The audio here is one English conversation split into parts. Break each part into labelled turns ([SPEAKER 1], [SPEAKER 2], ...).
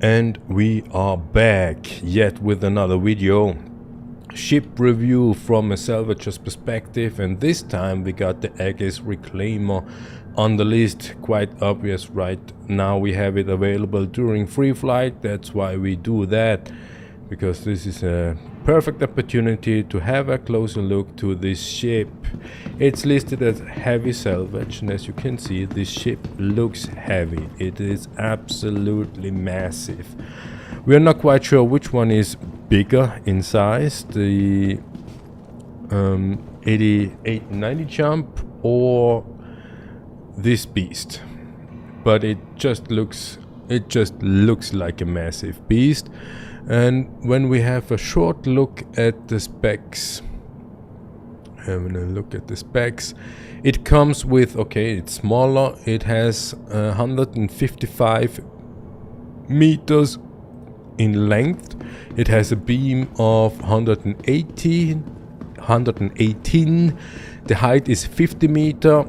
[SPEAKER 1] And we are back yet with another video. Ship review from a salvager's perspective, and this time we got the Aegis reclaimer on the list. Quite obvious right now, we have it available during free flight. That's why we do that, because this is a perfect opportunity to have a closer look to this ship. It's listed as heavy salvage, and as you can see, this ship looks heavy. It is absolutely massive. We are not quite sure which one is bigger in size, the 8890 jump or this beast, but it just looks like a massive beast. And when we have a short look at the specs, it comes with, okay, it's smaller, it has 155 meters in length, it has a beam of 118, the height is 50 meter,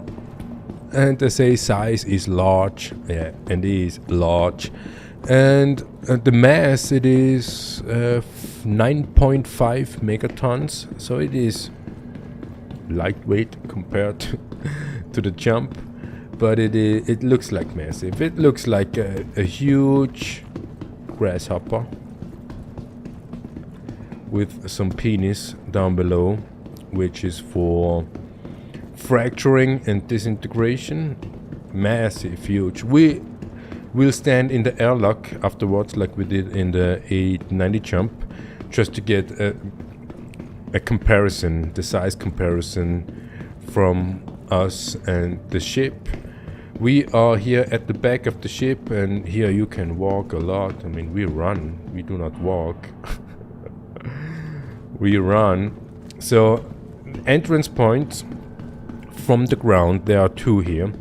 [SPEAKER 1] and they say size is large, yeah, and it is large. And the mass, it is 9.5 megatons, so it is lightweight compared to the jump, but it looks like massive. It looks like a huge grasshopper with some penis down below, which is for fracturing and disintegration. Massive, huge. We'll stand in the airlock afterwards, like we did in the 890 jump, just to get a comparison, the size comparison from us and the ship. We are here at the back of the ship, and here you can walk a lot. I mean, we run, we do not walk. We run. So entrance points from the ground, there are two here.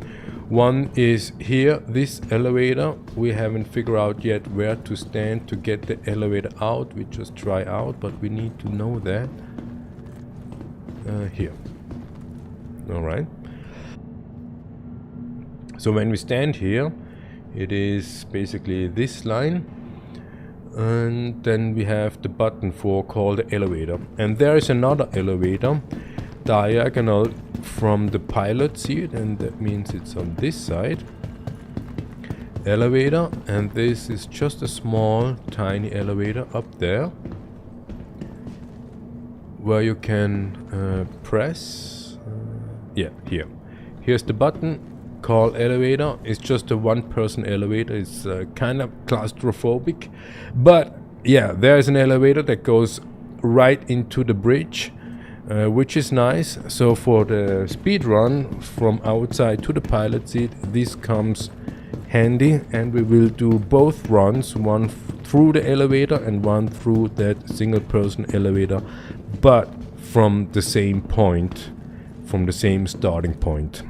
[SPEAKER 1] One is here, this elevator. We haven't figured out yet where to stand to get the elevator out. We just try out, but we need to know that. Here. Alright. So when we stand here, it is basically this line. And then we have the button for call the elevator. And there is another elevator diagonal from the pilot seat, and that means it's on this side. Elevator, and this is just a small tiny elevator up there where you can press here. Here's the button, call elevator. It's just a one-person elevator. It's kind of claustrophobic, but yeah, there's an elevator that goes right into the bridge, which is nice. So for the speed run from outside to the pilot seat, this comes handy, and we will do both runs, one through the elevator and one through that single person elevator, but from the same point, from the same starting point,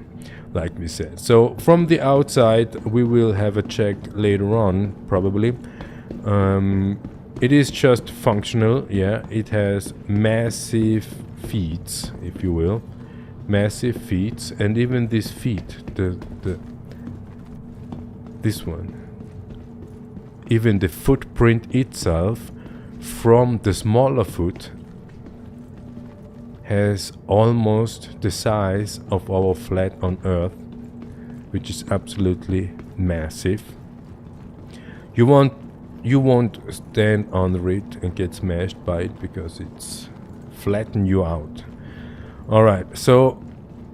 [SPEAKER 1] like we said. So from the outside we will have a check later on, probably. It is just functional, yeah. It has massive feet, if you will, massive feet, and even this feet, this one, even the footprint itself from the smaller foot has almost the size of our flat on Earth, which is absolutely massive. You won't stand on it and get smashed by it, because it's flatten you out. Alright, so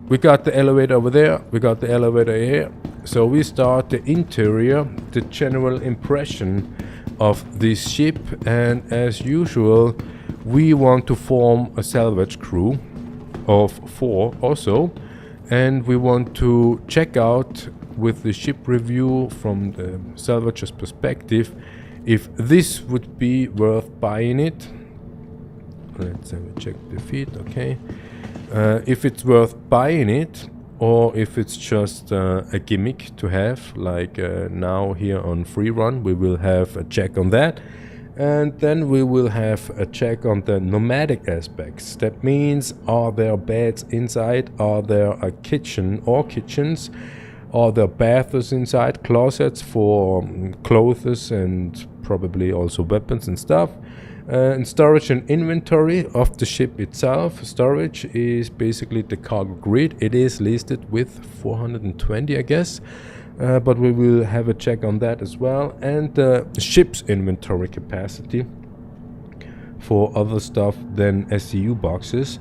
[SPEAKER 1] we got the elevator over there, we got the elevator here. So we start the interior, the general impression of this ship, and as usual we want to form a salvage crew of 4 or so, and we want to check out with the ship review from the salvager's perspective if this would be worth buying it. Let's check the feet, okay. If it's worth buying it, or if it's just a gimmick to have, like now here on free run we will have a check on that. And then we will have a check on the nomadic aspects. That means, are there beds inside? Are there a kitchen or kitchens? Are there bathrooms inside, closets for clothes and probably also weapons and stuff. And storage and inventory of the ship itself. Storage is basically the cargo grid. It is listed with 420, I guess. But we will have a check on that as well. And the ship's inventory capacity for other stuff than SCU boxes.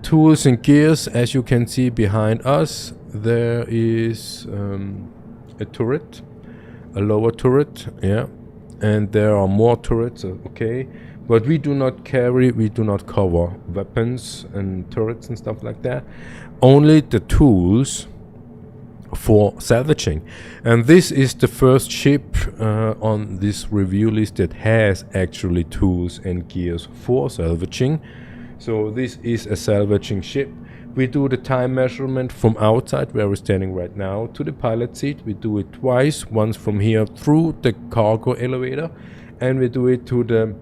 [SPEAKER 1] Tools and gears, as you can see behind us, there is a turret, a lower turret, yeah. And there are more turrets, okay. But we do not cover weapons and turrets and stuff like that. Only the tools for salvaging. And this is the first ship on this review list that has actually tools and gears for salvaging. So this is a salvaging ship. We do the time measurement from outside where we're standing right now to the pilot seat. We do it twice, once from here through the cargo elevator, and we do it to the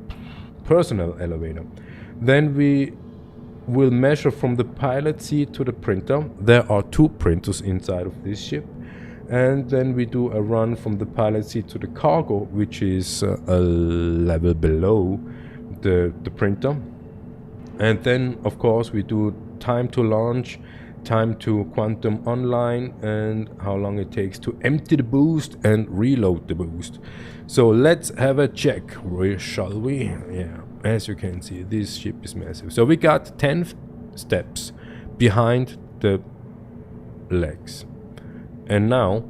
[SPEAKER 1] personnel elevator. Then we will measure from the pilot seat to the printer. There are 2 printers inside of this ship. And then we do a run from the pilot seat to the cargo, which is a level below the printer. And then, of course, we do time to launch, time to quantum online, and how long it takes to empty the boost and reload the boost. So let's have a check, shall we? Yeah, as you can see, this ship is massive. So we got 10 steps behind the legs. And now,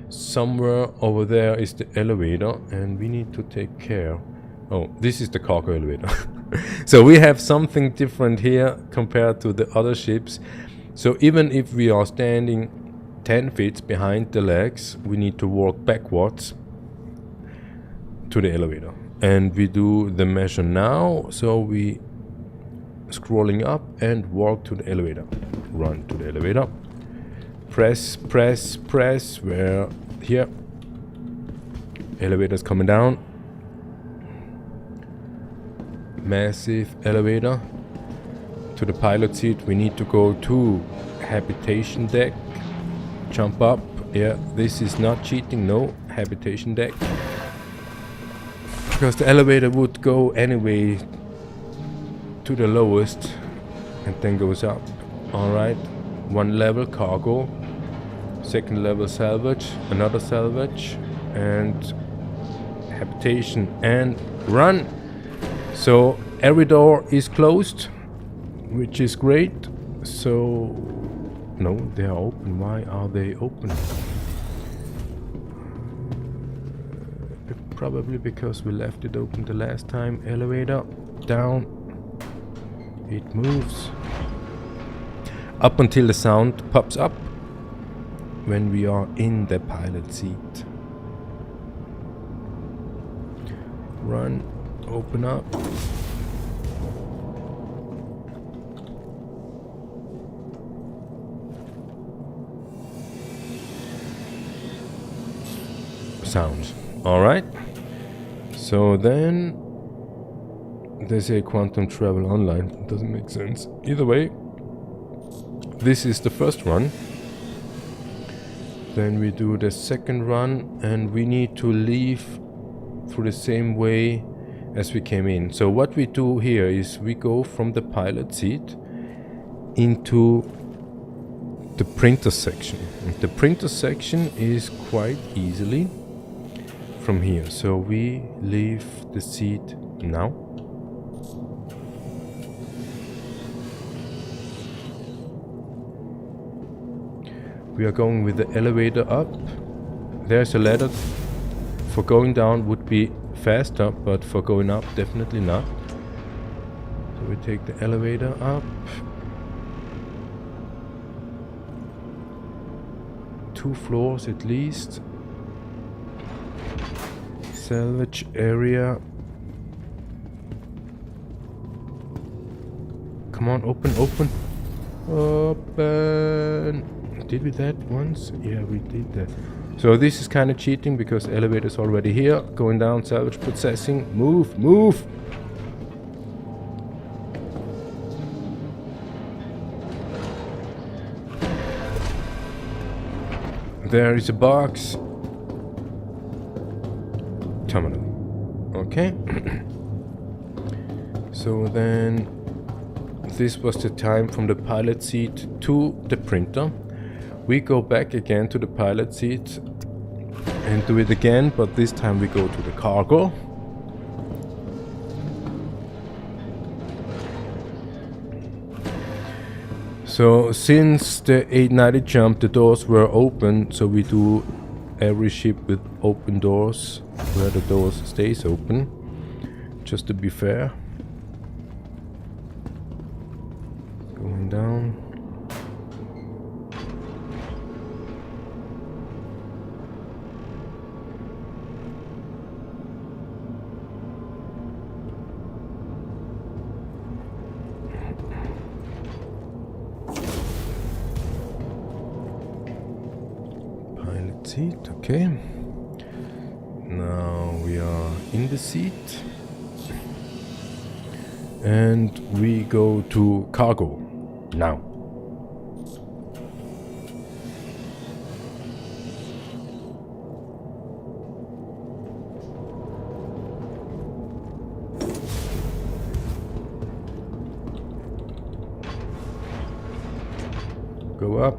[SPEAKER 1] somewhere over there is the elevator, and we need to take care. Oh, this is the cargo elevator. So we have something different here compared to the other ships. So even if we are standing 10 feet behind the legs, we need to walk backwards to the elevator. And we do the measure now. So we scrolling up and walk to the elevator. Run to the elevator. Press, press, press. Where? Here. Elevator's coming down. Massive elevator to the pilot seat. We need to go to habitation deck, jump up. Yeah, this is not cheating. No, habitation deck, because the elevator would go anyway to the lowest and then goes up. All right, 1 level cargo, 2nd level salvage, another salvage, and habitation, and run. So every door is closed, which is great. So no, they are open. Why are they open? Probably because we left it open the last time. Elevator down. It moves up until the sound pops up when we are in the pilot seat. Run. Open up. Sounds. Alright. So then they say quantum travel online. It doesn't make sense. Either way, this is the first run. Then we do the second run, and we need to leave through the same way as we came in. So what we do here is we go from the pilot seat into the printer section. And the printer section is quite easily from here. So we leave the seat now. We are going with the elevator up. There's a ladder. For going down would be faster, but for going up, definitely not. So we take the elevator up. 2 floors at least. Salvage area. Come on, open, open. Open. Did we that once? Yeah, we did that. So this is kind of cheating because the elevator is already here. Going down, salvage processing. Move, move. there is a box. Terminal. Okay. So then this was the time from the pilot seat to the printer. We go back again to the pilot seat and do it again, but this time we go to the cargo. So since the 890 jump, the doors were open, so we do every ship with open doors, where the doors stays open, just to be fair. Going down. Seat, okay. Now we are in the seat and we go to cargo now. Go up.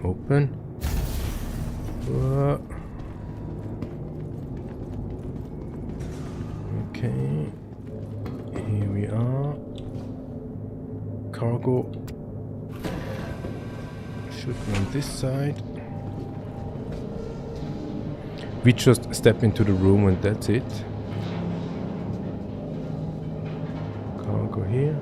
[SPEAKER 1] Open. Okay. Here we are. Cargo. Should be on this side. We just step into the room and that's it. Cargo here.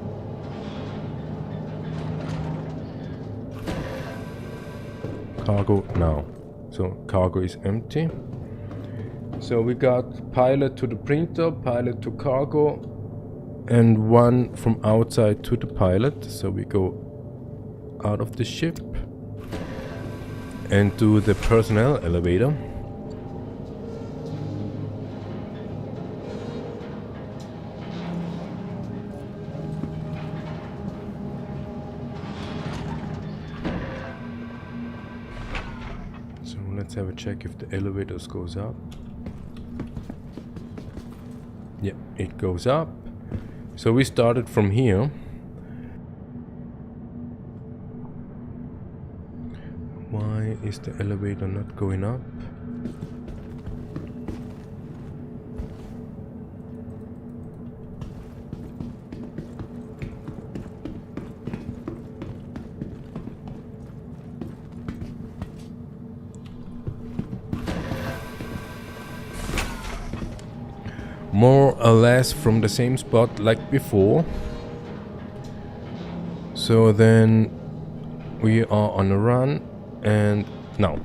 [SPEAKER 1] Cargo now. So cargo is empty. So we got pilot to the printer, pilot to cargo, and one from outside to the pilot. So we go out of the ship and do the personnel elevator. Let's have a check if the elevators goes up. Yeah, it goes up. So we started from here. Why is the elevator not going up? More or less from the same spot like before. So then we are on a run and now.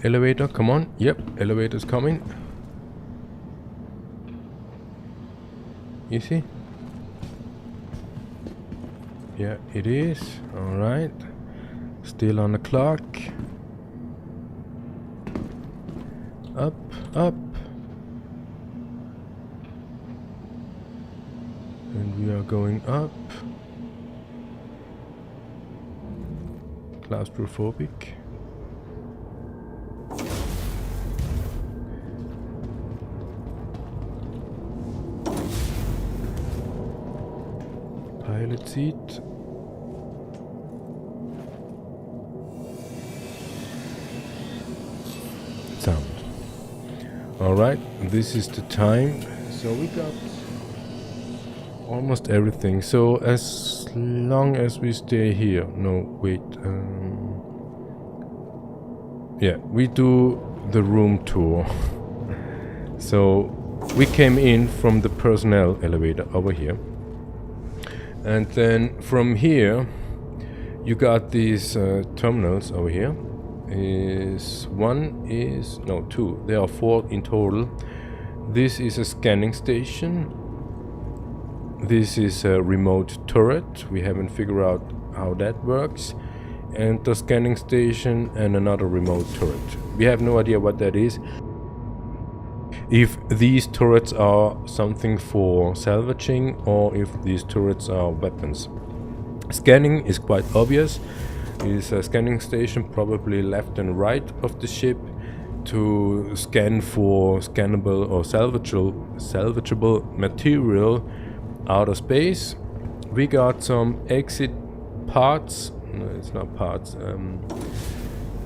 [SPEAKER 1] Elevator, come on. Yep, elevator's coming. Easy. Yeah, it is. Alright. Still on the clock. Up, up. And we are going up. Claustrophobic. Pilot seat. Sound. Alright, this is the time. So we got almost everything. So as long as we stay here. No, wait. Yeah, we do the room tour. So we came in from the personnel elevator over here. And then from here you got these terminals over here. two. There are 4 in total. This is a scanning station. This is a remote turret. We haven't figured out how that works. And the scanning station and another remote turret. We have no idea what that is. If these turrets are something for salvaging or if these turrets are weapons. Scanning is quite obvious. It is a scanning station, probably left and right of the ship, to scan for scannable or salvageable material out of space. We got some exit parts. No, it's not parts.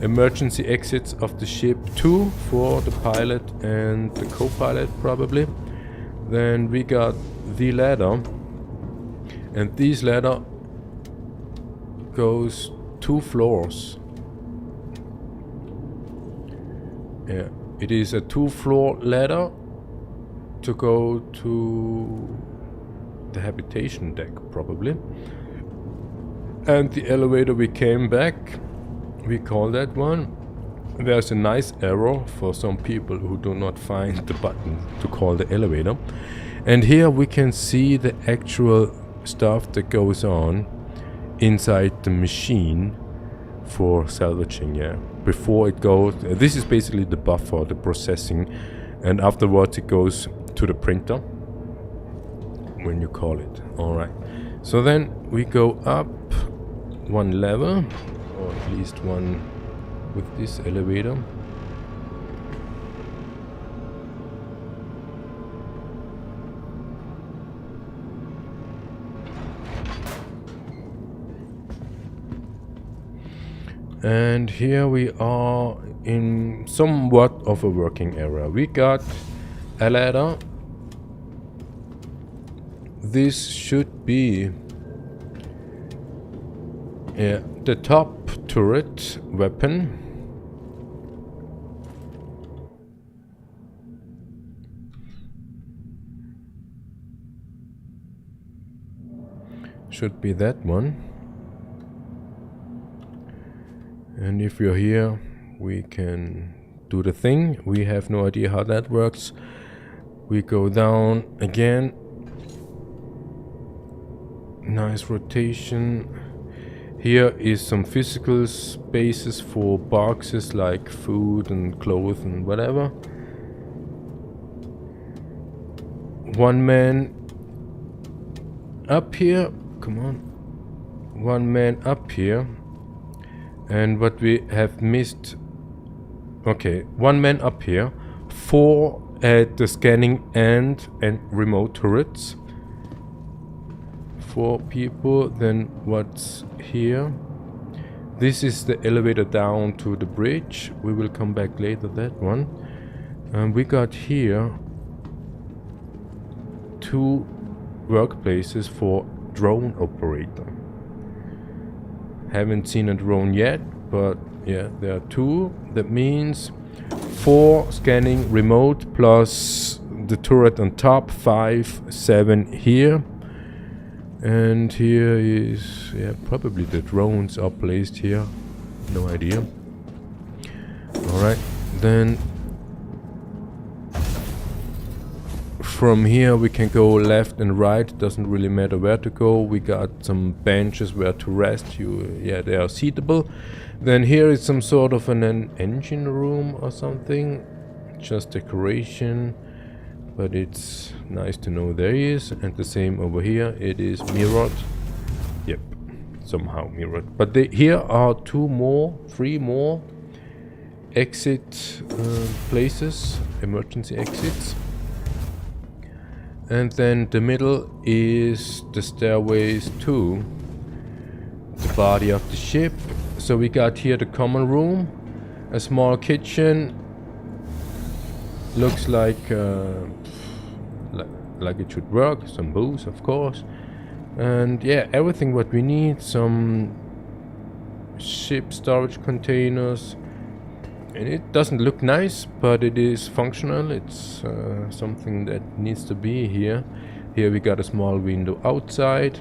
[SPEAKER 1] Emergency exits of the ship, 2 for the pilot and the co-pilot probably. Then we got the ladder, and this ladder goes 2 floors. Yeah, it is a 2-floor ladder to go to the habitation deck probably. And the elevator we came back, we call that one. There's a nice arrow for some people who do not find the button to call the elevator. And here we can see the actual stuff that goes on inside the machine for salvaging, yeah. Before it goes, this is basically the buffer, the processing, and afterwards it goes to the printer when you call it. Alright, so then we go up 1 level, or at least one with this elevator. And here we are in somewhat of a working area. We got a ladder. This should be the top turret weapon. Should be that one. And if you're here, we can do the thing. We have no idea how that works. We go down again. Nice rotation. Here is some physical spaces for boxes like food and clothes and whatever. One man up here. Come on. One man up here. And what we have missed, okay, 1 man up here, 4 at the scanning and remote turrets, 4 people. Then what's here? This is the elevator down to the bridge. We will come back later, that one. And we got here 2 workplaces for drone operator. Haven't seen a drone yet, but yeah, there are 2. That means 4 scanning remote plus the turret on top, 5, 7 here. And here is, yeah, probably the drones are placed here. No idea. Alright, then from here we can go left and right. Doesn't really matter where to go. We got some benches where to rest. Yeah, they are seatable. Then here is some sort of an engine room or something. Just decoration, but it's nice to know there is. And the same over here. It is mirrored. Yep, somehow mirrored. But here are 3 more exit places, emergency exits. And then the middle is the stairways to the body of the ship. So we got here the common room, a small kitchen. Looks like it should work. Some booze, of course. And yeah, everything what we need. Some ship storage containers. And it doesn't look nice, but it is functional. It's something that needs to be here. Here we got a small window outside.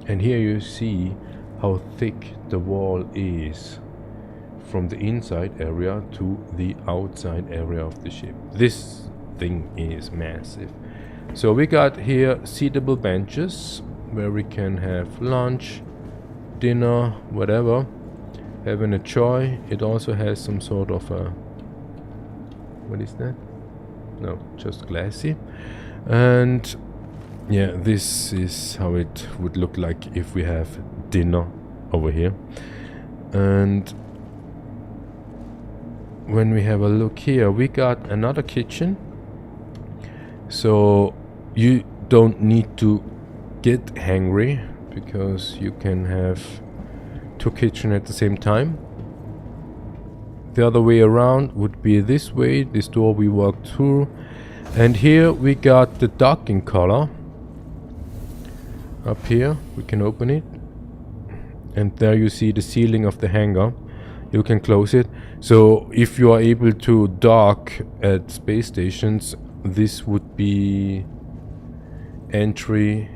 [SPEAKER 1] And here you see how thick the wall is from the inside area to the outside area of the ship. This thing is massive. So we got here seatable benches where we can have lunch, dinner, whatever, have an enjoy. It also has some sort of a, what is that? No, just glassy. And yeah, this is how it would look like if we have dinner over here. And when we have a look here, we got another kitchen. So you don't need to get hungry because you can have two kitchens at the same time. The other way around would be this way, this door we walked through. And here we got the docking collar. Up here, we can open it. And there you see the ceiling of the hangar. You can close it. So if you are able to dock at space stations, this would be entry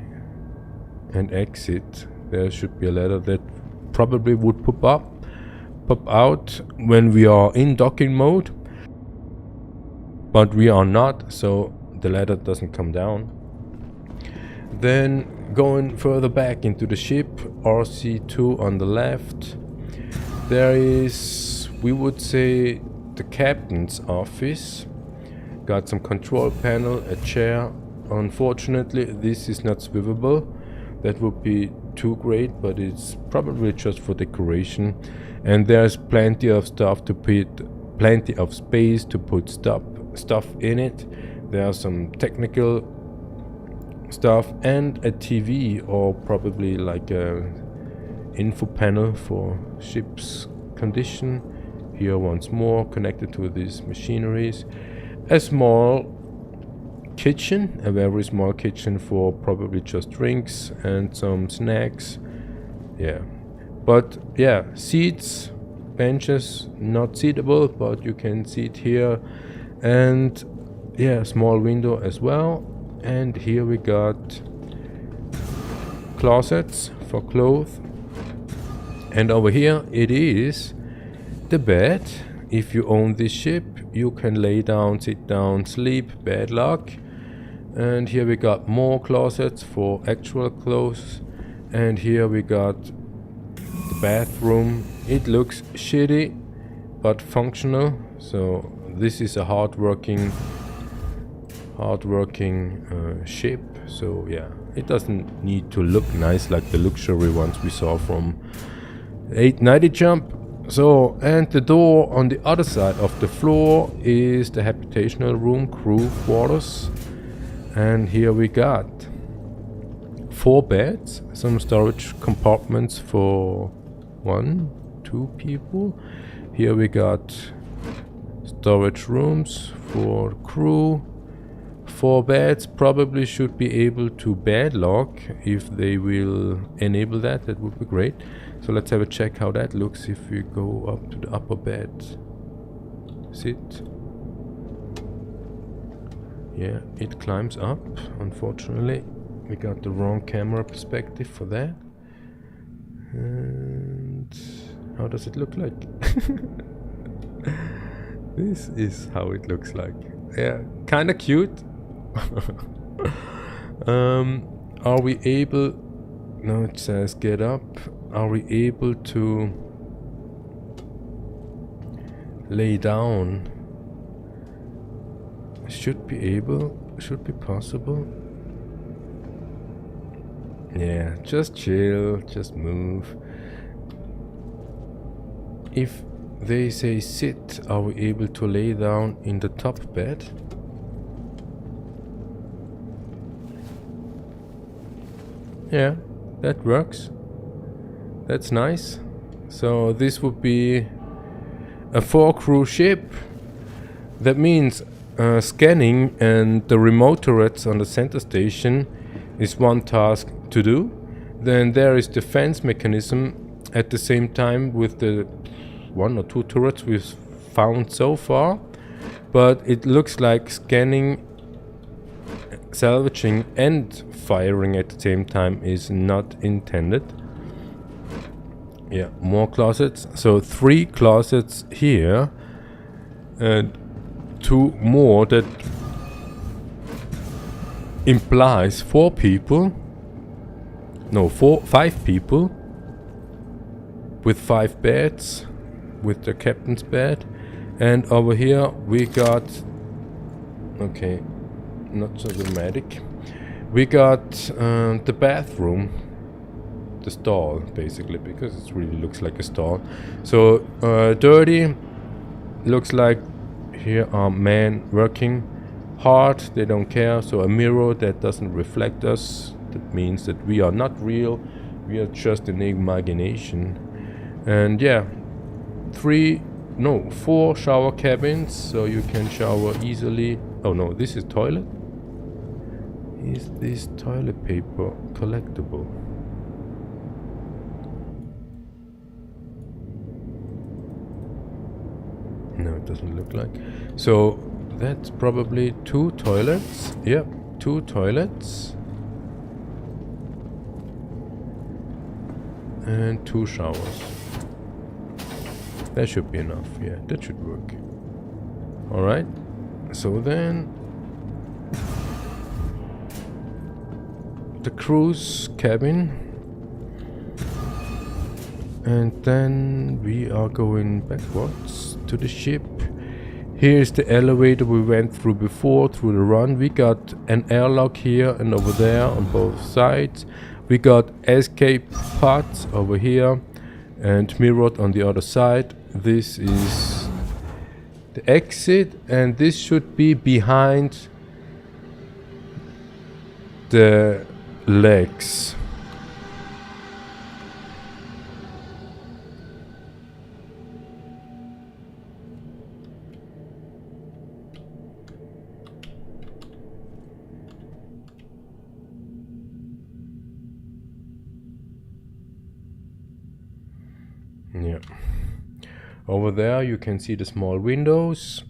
[SPEAKER 1] and exit. There should be a ladder that probably would pop out when we are in docking mode. But we are not, so the ladder doesn't come down. Then going further back into the ship, RC2 on the left, there is, we would say, the captain's office. Got some control panel, a chair. Unfortunately, this is not swivelable. That would be too great, but it's probably just for decoration. And there's plenty of stuff to put, plenty of space to put stuff in it. There are some technical stuff and a TV, or probably like a info panel for ship's condition. Here once more connected to these machineries. A small kitchen, a very small kitchen for probably just drinks and some snacks. Yeah, but yeah, seats, benches, not seatable, but you can sit here. And yeah, small window as well. And here we got closets for clothes. And over here it is the bed. If you own this ship, you can lay down, sit down, sleep, bed luck. And here we got more closets for actual clothes. And here we got the bathroom. It looks shitty but functional. So this is a hard-working ship. So yeah, it doesn't need to look nice like the luxury ones we saw from 890 Jump. So, and the door on the other side of the floor is the habitational room, crew quarters. And here we got 4 beds, some storage compartments for 1, 2 people. Here we got storage rooms for crew. 4 beds, probably should be able to bed lock. If they will enable that, that would be great. So let's have a check how that looks if we go up to the upper bed. Sit. Yeah, it climbs up. Unfortunately, we got the wrong camera perspective for that. And how does it look like? This is how it looks like. Yeah, kind of cute. Are we able... No, it says get up. Are we able to lay down? Should be able. Should be possible. Yeah, just chill. Just move. If they say sit, are we able to lay down in the top bed? Yeah, that works. That's nice. So this would be a 4-crew ship. That means scanning and the remote turrets on the center station is one task to do. Then there is defense mechanism at the same time with the 1 or 2 turrets we've found so far. But it looks like scanning, salvaging and firing at the same time is not intended. Yeah, more closets. So 3 closets here and 2 more. That implies 4 people. No, 5 people with 5 beds with the captain's bed. And over here we got, okay, not so dramatic. We got the bathroom, the stall basically, because it really looks like a stall. So dirty, looks like here are men working hard, they don't care. So a mirror that doesn't reflect us, that means that we are not real, we are just an imagination. And yeah, 4 shower cabins, so you can shower easily. Oh no, this is toilet. Is this toilet paper collectible? No, it doesn't look like. So that's probably 2 toilets. Yep, 2 toilets. And 2 showers. That should be enough. Yeah, that should work. Alright. So then the cruise cabin. And then we are going backwards to the ship. Here's the elevator we went through before, through the run. We got an airlock here and over there on both sides. We got escape pods over here and mirrored on the other side. This is the exit, and this should be behind the legs. Yeah. Over there you can see the small windows.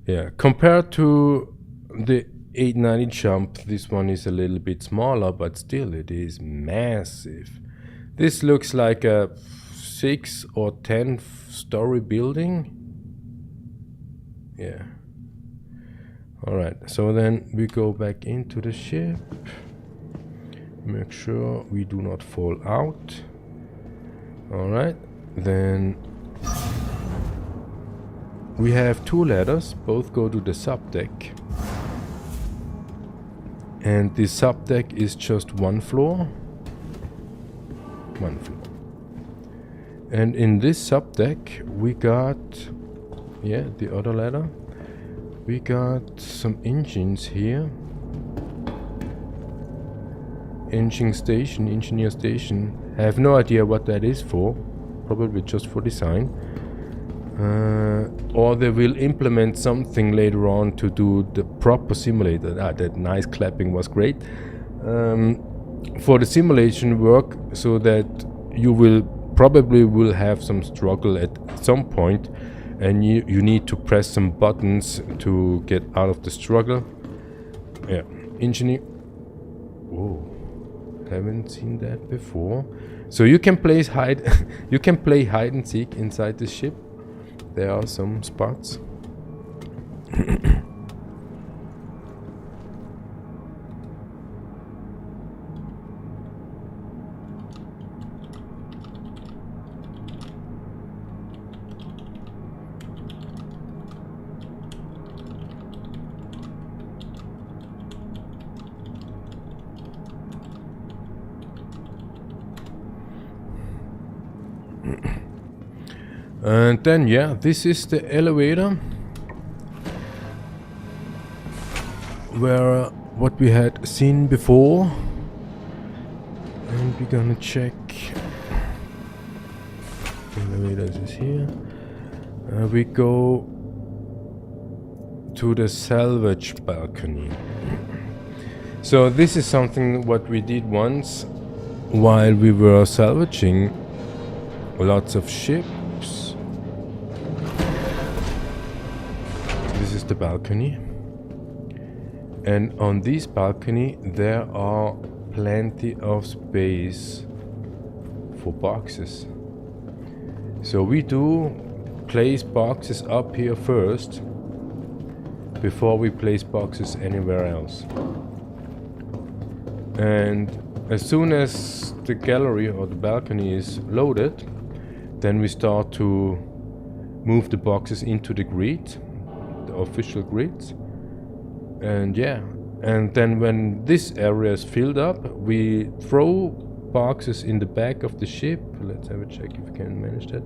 [SPEAKER 1] Yeah, compared to the 890 jump, this one is a little bit smaller, but still it is massive. This looks like a 6 or 10 story building. Yeah. Alright, so then we go back into the ship. Make sure we do not fall out. Alright, then we have 2 ladders, both go to the subdeck. And the subdeck is just 1 floor. 1 floor. And in this subdeck we got, yeah, the other ladder. We got some engines here. Engine station, engineer station. I have no idea what that is for. Probably just for design. Or they will implement something later on to do the proper simulator. That nice clapping was great. For the simulation work, so that you will probably have some struggle at some point. And you need to press some buttons to get out of the struggle. Yeah, engineer. Whoa, haven't seen that before. So you can play you can play hide and seek inside the ship. There are some spots. And then, yeah, this is the elevator where what we had seen before, and we're gonna check. Elevator is here. We go to the salvage balcony. So this is something what we did once while we were salvaging lots of ships. This is the balcony. And on this balcony there are plenty of space for boxes. So we do place boxes up here first before we place boxes anywhere else. And as soon as the gallery or the balcony is loaded, then we start to move the boxes into the grid, the official grids. And yeah, and then when this area is filled up, we throw boxes in the back of the ship. Let's have a check if we can manage that.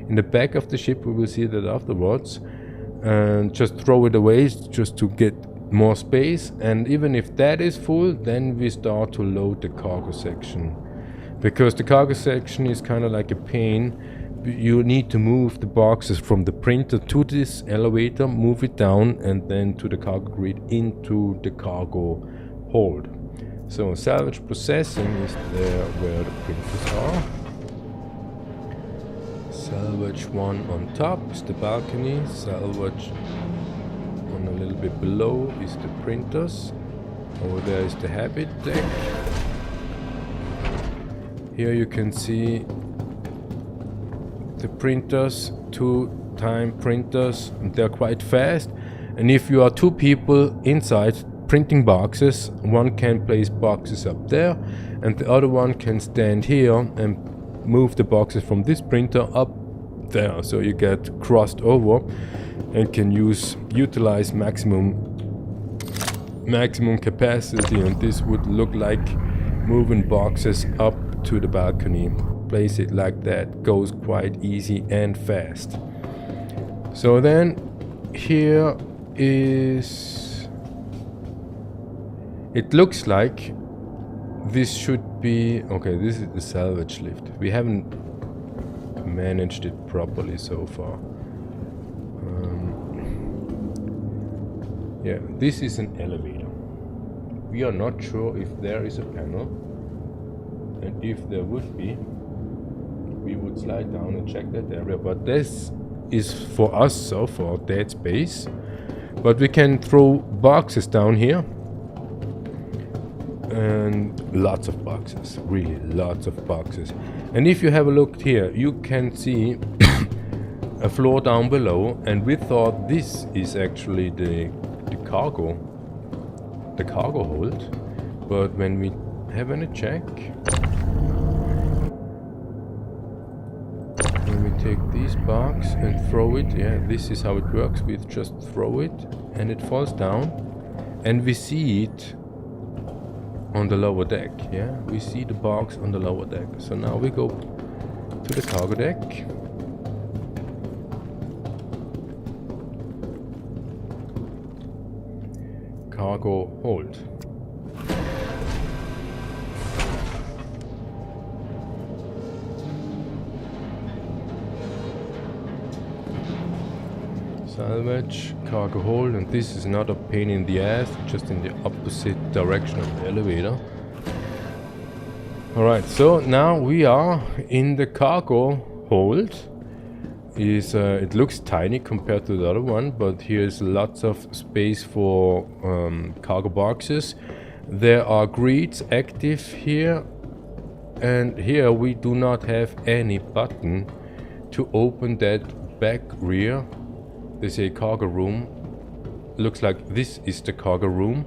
[SPEAKER 1] In the back of the ship, we will see that afterwards. And just throw it away just to get more space. And even if that is full, then we start to load the cargo section. Because the cargo section is kind of like a pain. You need to move the boxes from the printer to this elevator, move it down, and then to the cargo grid into the cargo hold. So salvage processing is there where the printers are. Salvage 1 on top is the balcony. Salvage on a little bit below is the printers. Over there is the habit deck. Here you can see the printers, 2-time printers. They're quite fast. And if you are 2 people inside printing boxes, one can place boxes up there and the other one can stand here and move the boxes from this printer up there, so you get crossed over and can utilize maximum capacity. And this would look like moving boxes up to the balcony. Place it like that, goes quite easy and fast. So then here is, it looks like this should be, okay, this is the salvage lift. We haven't managed it properly so far. Yeah, this is an elevator. We are not sure if there is a panel, and if there would be, we would slide down and check that area. But this is for us so far dead space. But we can throw boxes down here. And lots of boxes, really lots of boxes. And if you have a look here, you can see a floor down below, and we thought this is actually the cargo hold. But when we have a check, when we take this box and throw it, yeah, this is how it works. We just throw it and it falls down, and we see it on the lower deck. Yeah, we see the box on the lower deck. So now we go to the cargo deck. Cargo hold. Salvage, cargo hold, and this is not a pain in the ass, just in the opposite direction of the elevator. Alright, so now we are in the cargo hold. It looks tiny compared to the other one, but here's lots of space for cargo boxes. There are grids active here, and here we do not have any button to open that back rear. They say cargo room. Looks like this is the cargo room.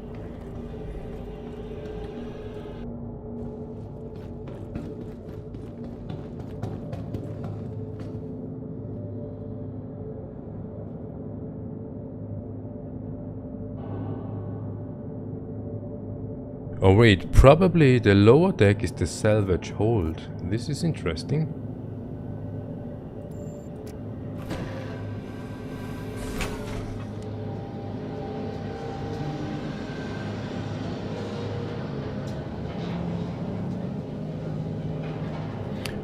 [SPEAKER 1] Oh wait, probably the lower deck is the salvage hold. This is interesting.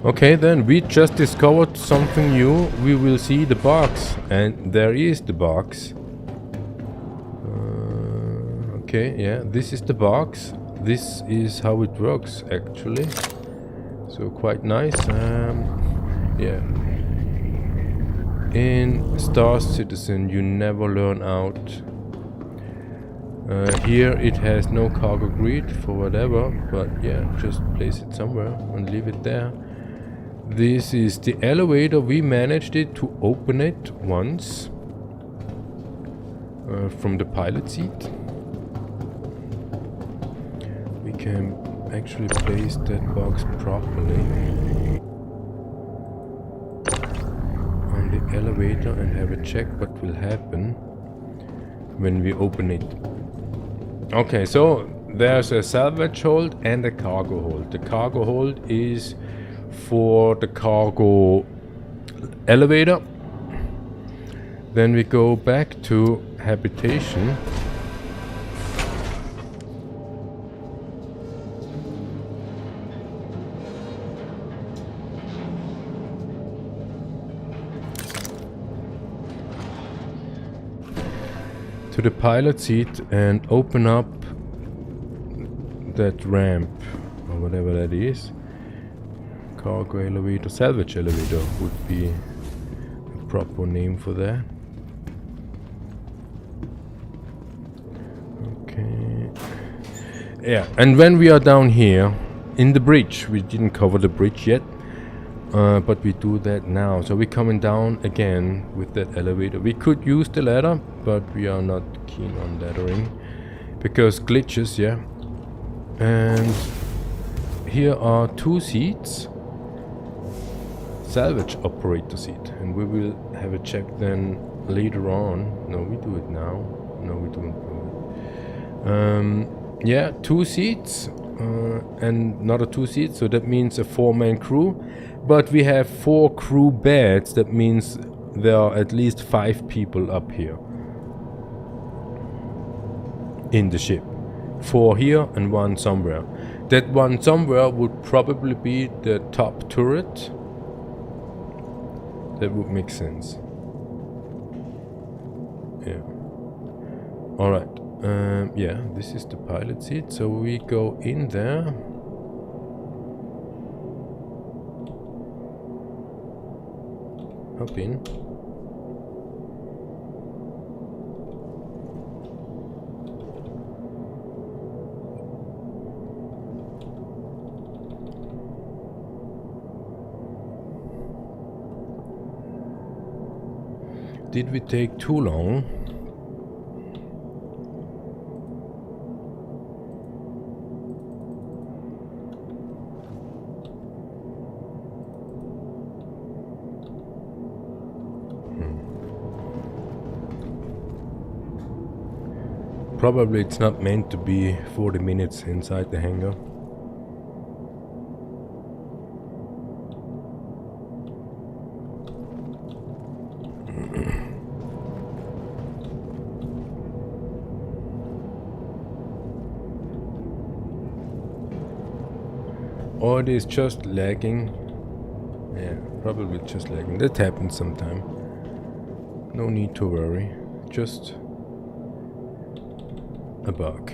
[SPEAKER 1] Okay, then we just discovered something new. We will see the box, and there is the box. Okay, yeah, this is the box. This is how it works actually. So quite nice. Yeah. In Citizen, you never learn out Here it has no cargo grid for whatever, but yeah, just place it somewhere and leave it there. This is the elevator. We managed it to open it once from the pilot seat. We can actually place that box properly on the elevator and have a check what will happen when we open it. Okay, so there's a salvage hold and a cargo hold. The cargo hold is for the cargo elevator. Then we go back to habitation. To the pilot seat and open up that ramp or whatever that is. Cargo elevator, salvage elevator would be a proper name for that. Okay. Yeah, and when we are down here in the bridge, we didn't cover the bridge yet, but we do that now. So we're coming down again with that elevator. We could use the ladder, but we are not keen on laddering because glitches, yeah. And here are 2 seats, salvage operator seat, and we will have a check then later on. No, we do it now. No, we don't do it. Yeah, 2 seats and another 2 seats, so that means a 4-man crew. But we have 4 crew beds, that means there are at least 5 people up here in the ship. 4 here and 1 somewhere. That 1 somewhere would probably be the top turret. That would make sense. Yeah. Alright. Yeah, this is the pilot seat. So we go in there. Hop in. Did we take too long? Probably it's not meant to be 40 minutes inside the hangar. Or it is just lagging. Yeah, probably just lagging. That happens sometime. No need to worry. Just a bug.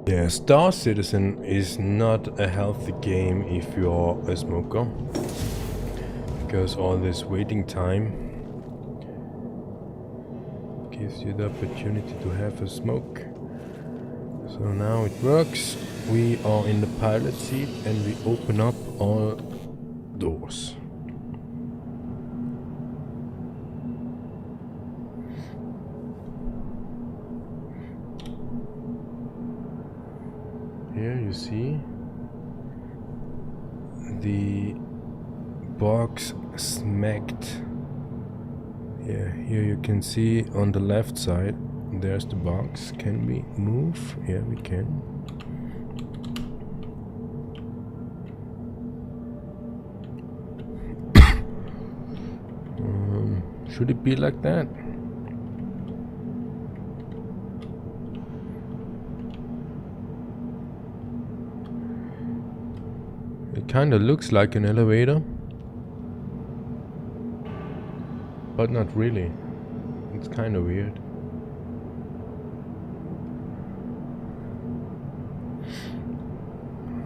[SPEAKER 1] Yeah, Star Citizen is not a healthy game if you're a smoker, because all this waiting time gives you the opportunity to have a smoke. So now it works. We are in the pilot seat and we open up all doors. Here you see the box smacked. Yeah, here you can see on the left side, there's the box. Can we move? Yeah, we can. Should it be like that? It kind of looks like an elevator, but not really. It's kind of weird.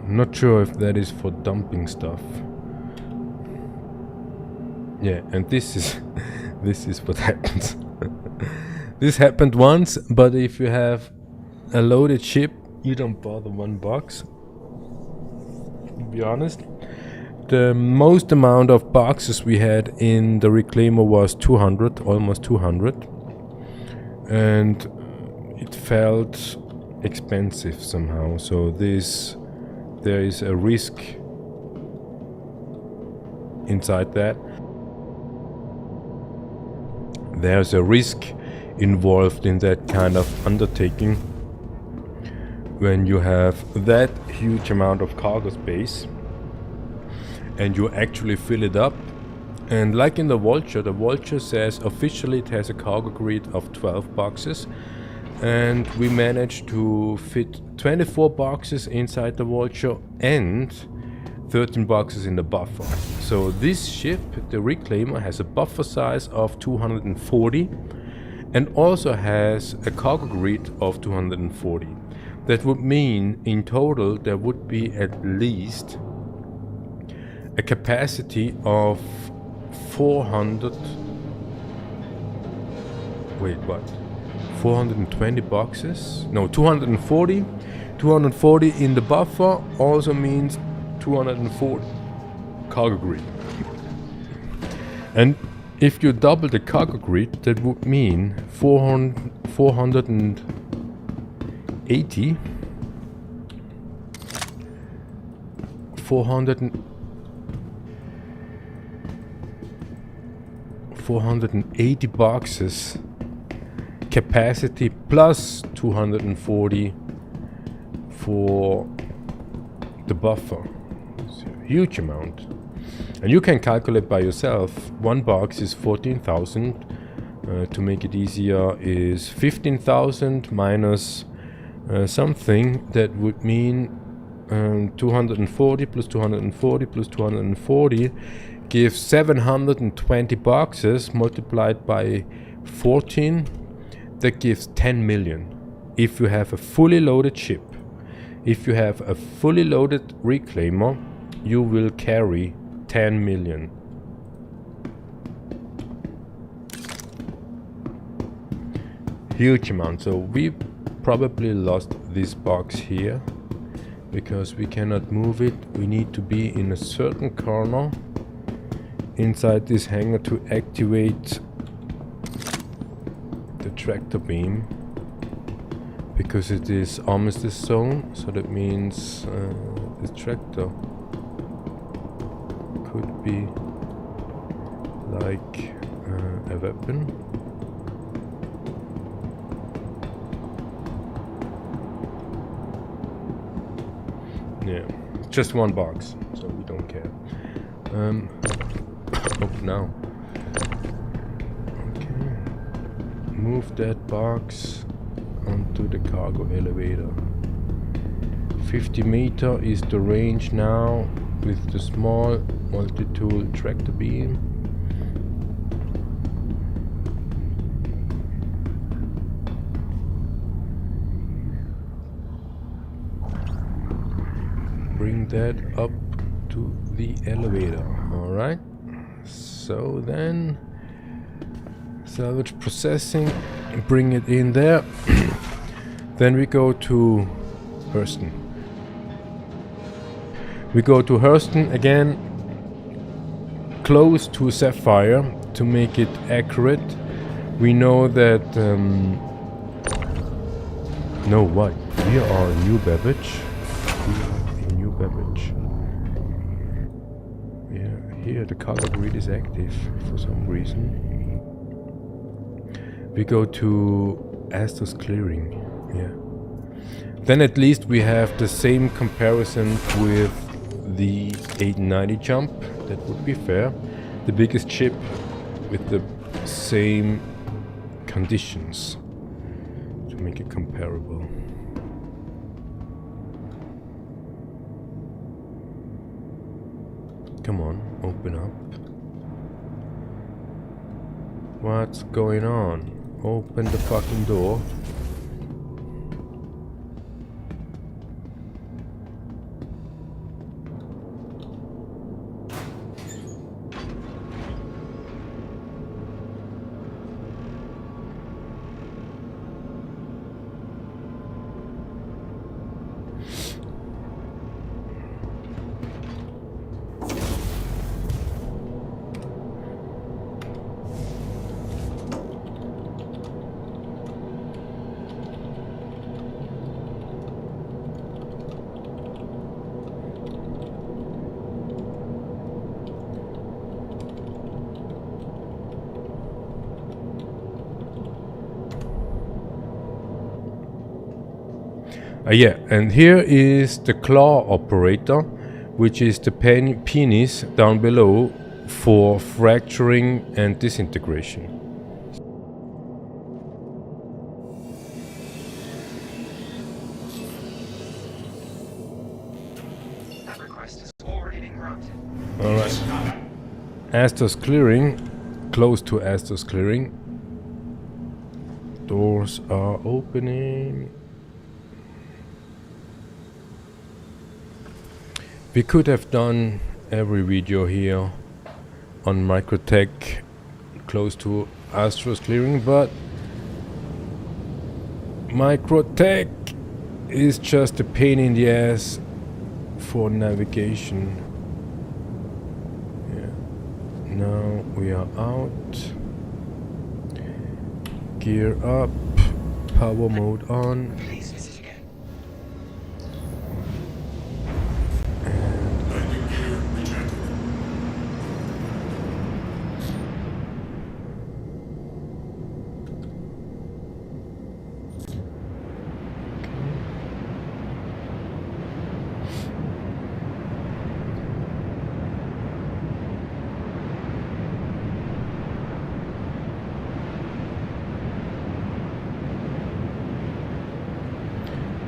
[SPEAKER 1] Not sure if that is for dumping stuff. Yeah, and this is this is what happens. This happened once, but if you have a loaded ship, you don't bother one box. To be honest, the most amount of boxes we had in the reclaimer was 200, almost 200, and it felt expensive somehow. So there is a risk inside that. There's a risk involved in that kind of undertaking when you have that huge amount of cargo space and you actually fill it up. And like in the Vulture says officially it has a cargo grid of 12 boxes, and we managed to fit 24 boxes inside the Vulture and 13 boxes in the buffer. So this ship, the Reclaimer, has a buffer size of 240 and also has a cargo grid of 240. That would mean in total there would be at least a capacity of 420 boxes? No, 240. 240 in the buffer also means 240 cargo grid. And if you double the cargo grid, that would mean 480 480 boxes capacity plus 240 for the buffer. It's a huge amount. And you can calculate by yourself. One box is 14,000. To make it easier is 15,000 minus something. That would mean 240 plus 240 plus 240 gives 720 boxes multiplied by 14. That gives 10 million. If you have a fully loaded ship, if you have a fully loaded reclaimer, you will carry 10 million. Huge amount. So we probably lost this box here because we cannot move it. We need to be in a certain corner inside this hangar to activate the tractor beam, because it is armistice zone. So that means the tractor could be like a weapon. Yeah, just one box, so we don't care. Open now. Okay. Move that box onto the cargo elevator. 50 meter is the range now with the small multi-tool tractor beam. bring that up to the elevator. Alright, so then salvage processing, bring it in there. Then we go to Hurston. We go to Hurston again, close to Sapphire to make it accurate. We know that no, what? We are New Babbage. We are in New Babbage. Yeah, here the color grid is active for some reason. We go to Astor's Clearing. Yeah. Then at least we have the same comparison with the 890 jump. That would be fair. The biggest ship with the same conditions to make it comparable. Come on, open up. What's going on? Open the fucking door. Yeah, and here is the claw operator, which is the penis down below for fracturing and disintegration.
[SPEAKER 2] That request is already being granted.
[SPEAKER 1] Alright. Astor's Clearing, close to Astor's Clearing. Doors are opening. We could have done every video here on Microtech close to Astor's Clearing, but Microtech is just a pain in the ass for navigation. Yeah. Now we are out. Gear up. Power mode on.
[SPEAKER 2] Please visit again.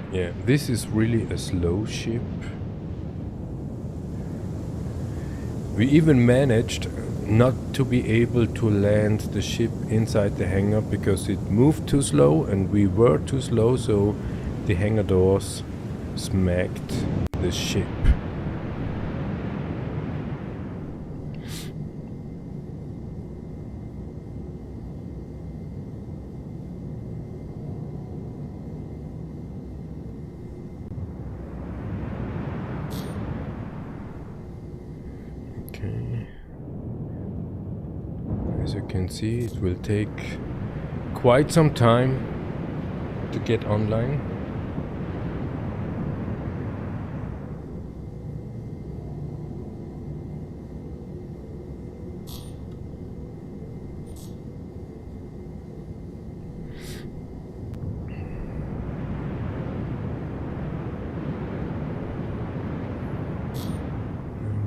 [SPEAKER 1] Yeah, this is really a slow ship. We even managed not to be able to land the ship inside the hangar because it moved too slow and we were too slow, so the hangar doors smacked the ship. As you can see, it will take quite some time to get online.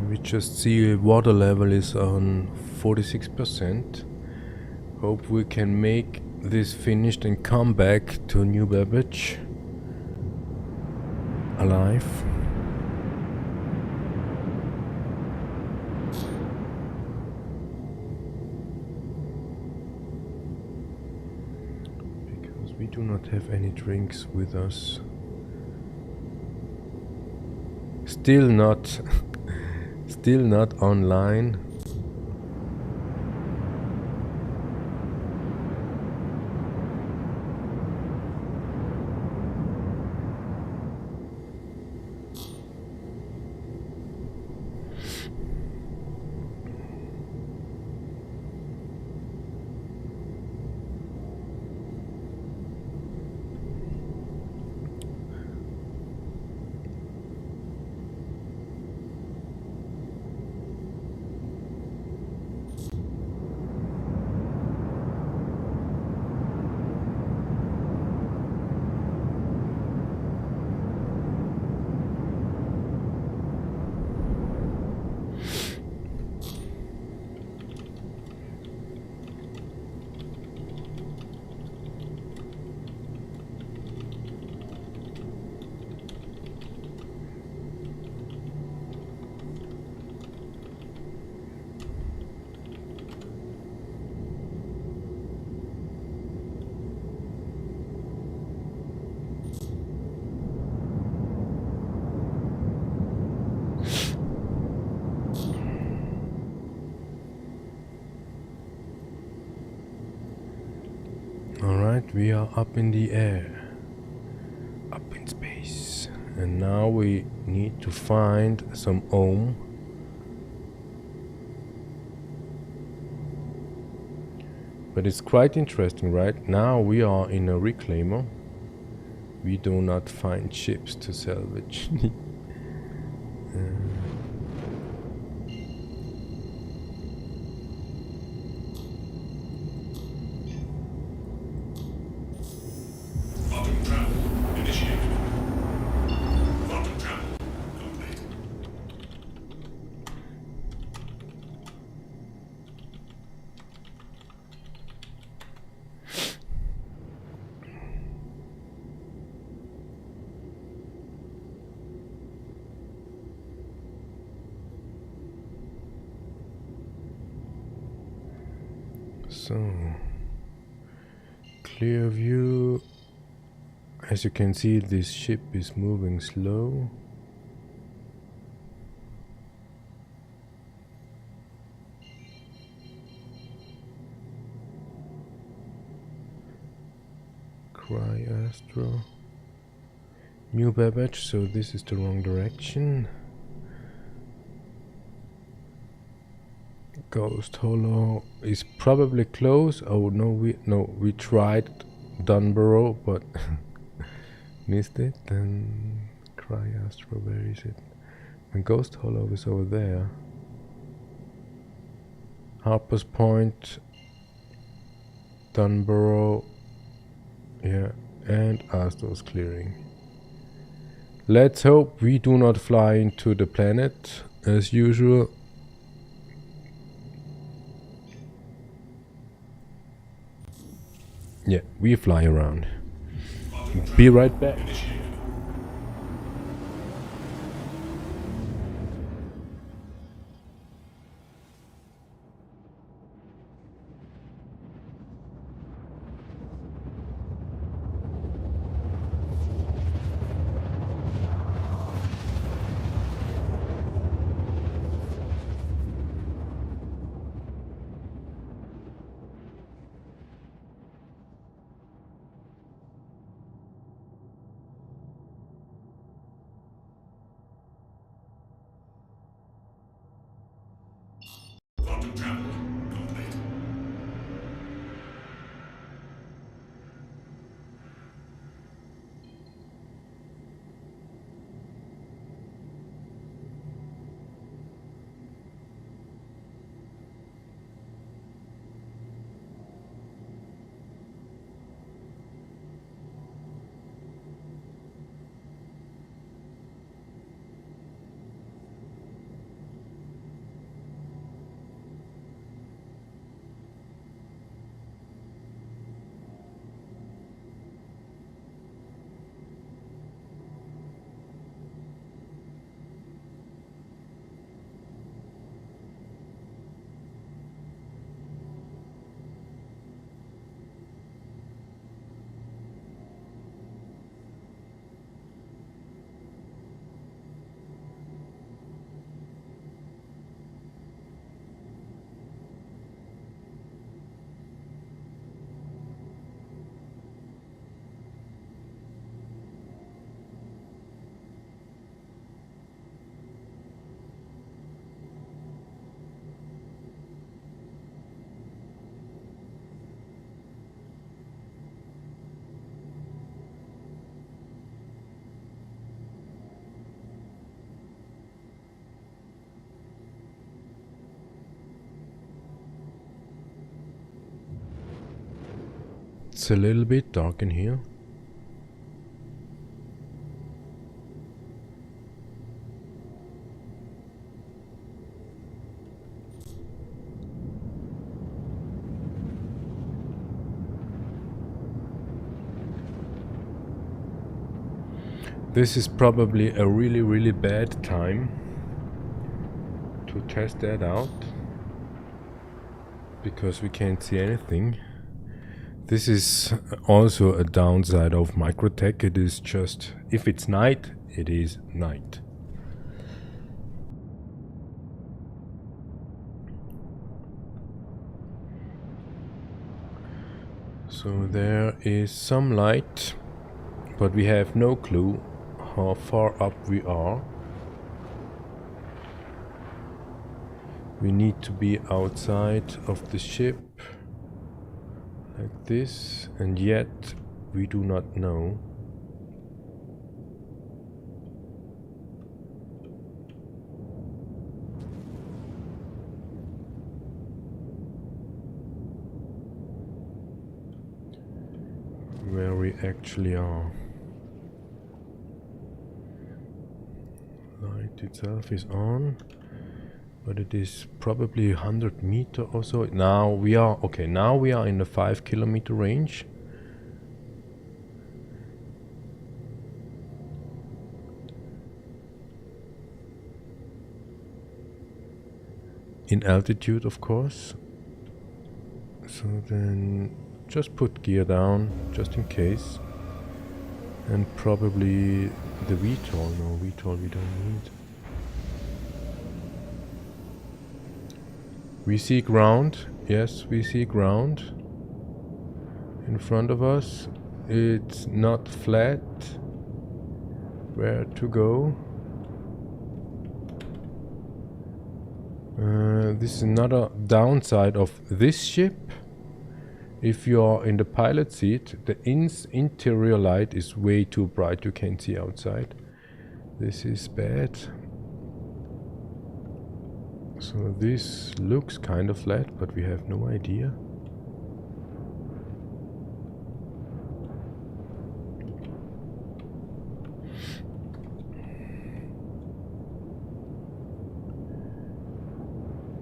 [SPEAKER 1] We just see water level is on 46%. Hope we can make this finished and come back to New Babbage alive. Because we do not have any drinks with us. Still not, still not online. Alright, we are up in the air, up in space, and now we need to find some ohm. But it's quite interesting, right? Now we are in a reclaimer. We do not find ships to salvage. So, clear view. As you can see, this ship is moving slow. Cry Astro. New Babbage, so this is the wrong direction. Ghost Hollow is probably close. Oh no, we tried Dunborough but missed it. Then Cry Astro, where is it? And Ghost Hollow is over there. Harper's Point, Dunborough, yeah, and Astro's Clearing. Let's hope we do not fly into the planet as usual. Yeah, we fly around. Be right back. It's a little bit dark in here. This is probably a really bad time to test that out, because we can't see anything. This is also a downside of microtech. It is just, if it's night, it is night. So there is some light, but we have no clue how far up we are. We need to be outside of the ship like this, and yet we do not know. Where we actually are. Light itself is on, but it is probably 100 meters or so. Now we are okay. Now we are in the 5 kilometer range. In altitude, of course. So then just put gear down, just in case. And probably the VTOL. No, VTOL we don't need. We see ground. Yes, we see ground in front of us. It's not flat. Where to go? This is another downside of this ship. If you are in the pilot seat, the interior light is way too bright. You can't see outside. This is bad. So this looks kind of flat, but we have no idea.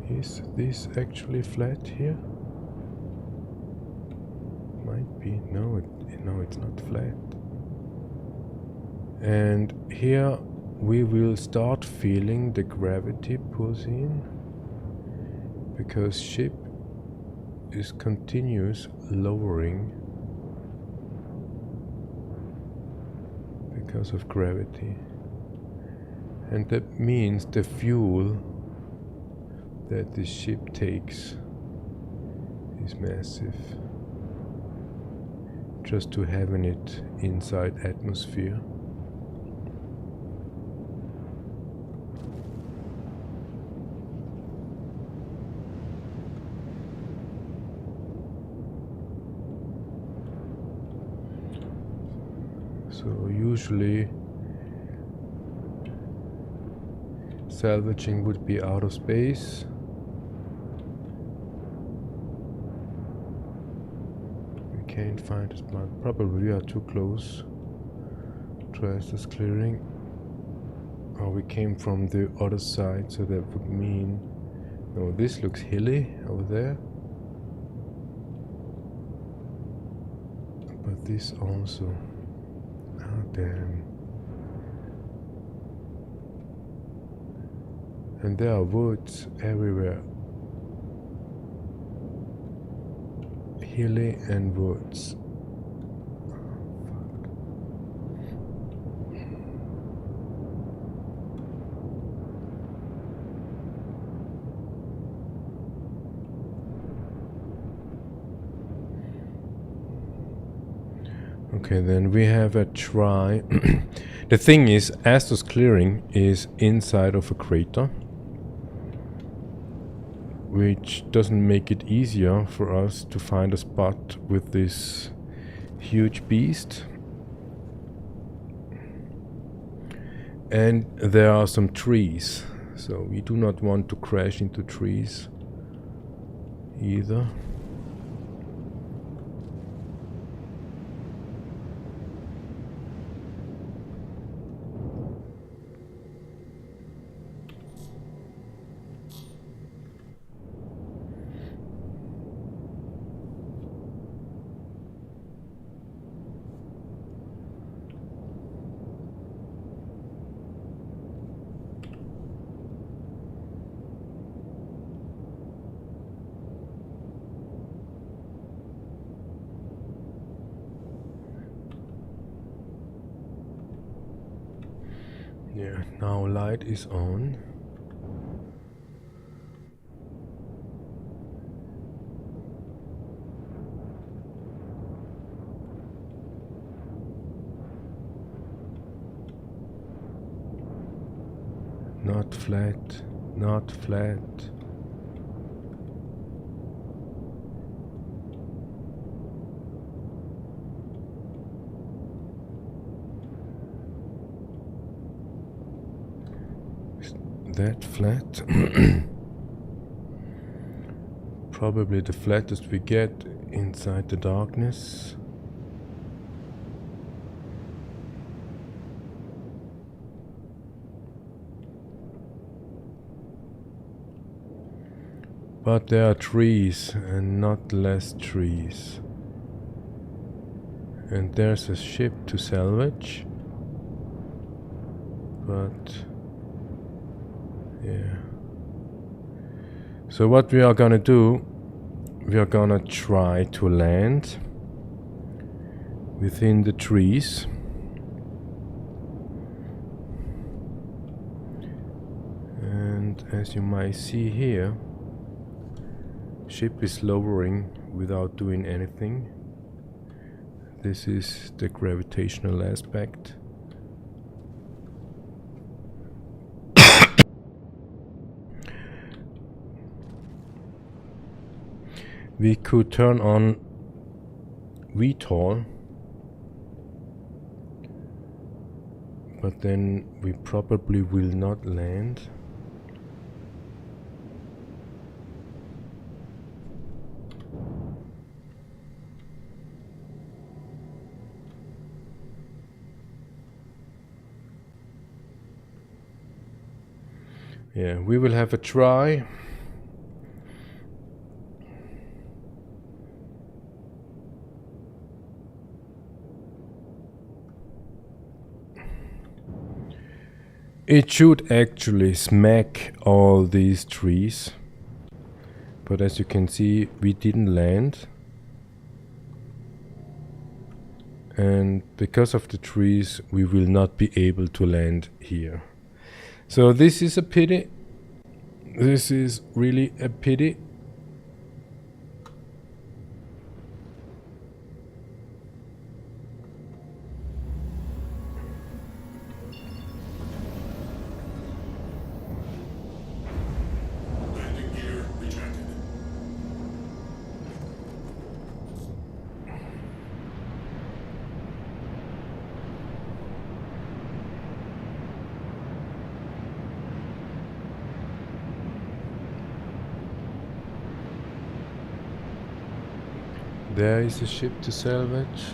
[SPEAKER 1] Is this actually flat here? Might be. No, it's not flat. And here we will start feeling the gravity pulls in, because ship is continuous lowering because of gravity. And that means the fuel that this ship takes is massive, just to having it inside atmosphere. So usually salvaging would be out of space. We can't find a spot. Probably we are too close to Estes clearing. Or we came from the other side, so that would mean... No, this looks hilly over there. But this also... Oh, damn. And there are woods everywhere. Hilly and woods. Okay, then we have a try. The thing is, Astos clearing is inside of a crater, which doesn't make it easier for us to find a spot with this huge beast. And there are some trees, so we do not want to crash into trees either. Yeah, now light is on. Not flat, not flat. Is that flat? Probably the flattest we get inside the darkness. But there are trees and not less trees. And there's a ship to salvage. But yeah. So what we are gonna do, we are gonna try to land within the trees. And as you might see here, ship is lowering without doing anything. This is the gravitational aspect. We could turn on VTOL, but then we probably will not land. Yeah, we will have a try. It should actually smack all these trees, but as you can see, we didn't land. And because of the trees, we will not be able to land here. So this is a pity. This is really a pity.
[SPEAKER 3] Landing gear rejected.
[SPEAKER 1] There is a ship to salvage.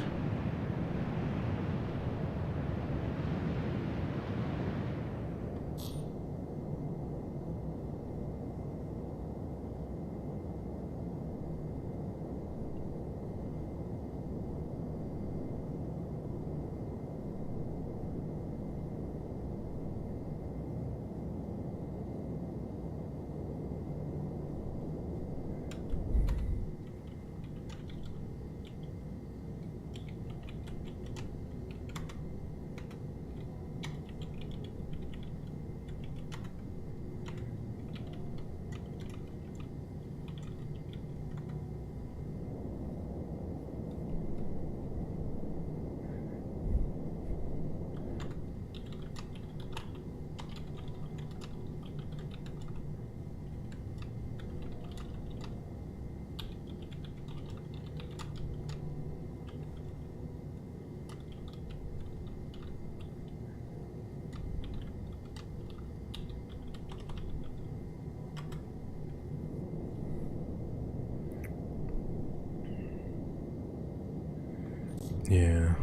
[SPEAKER 1] Yeah,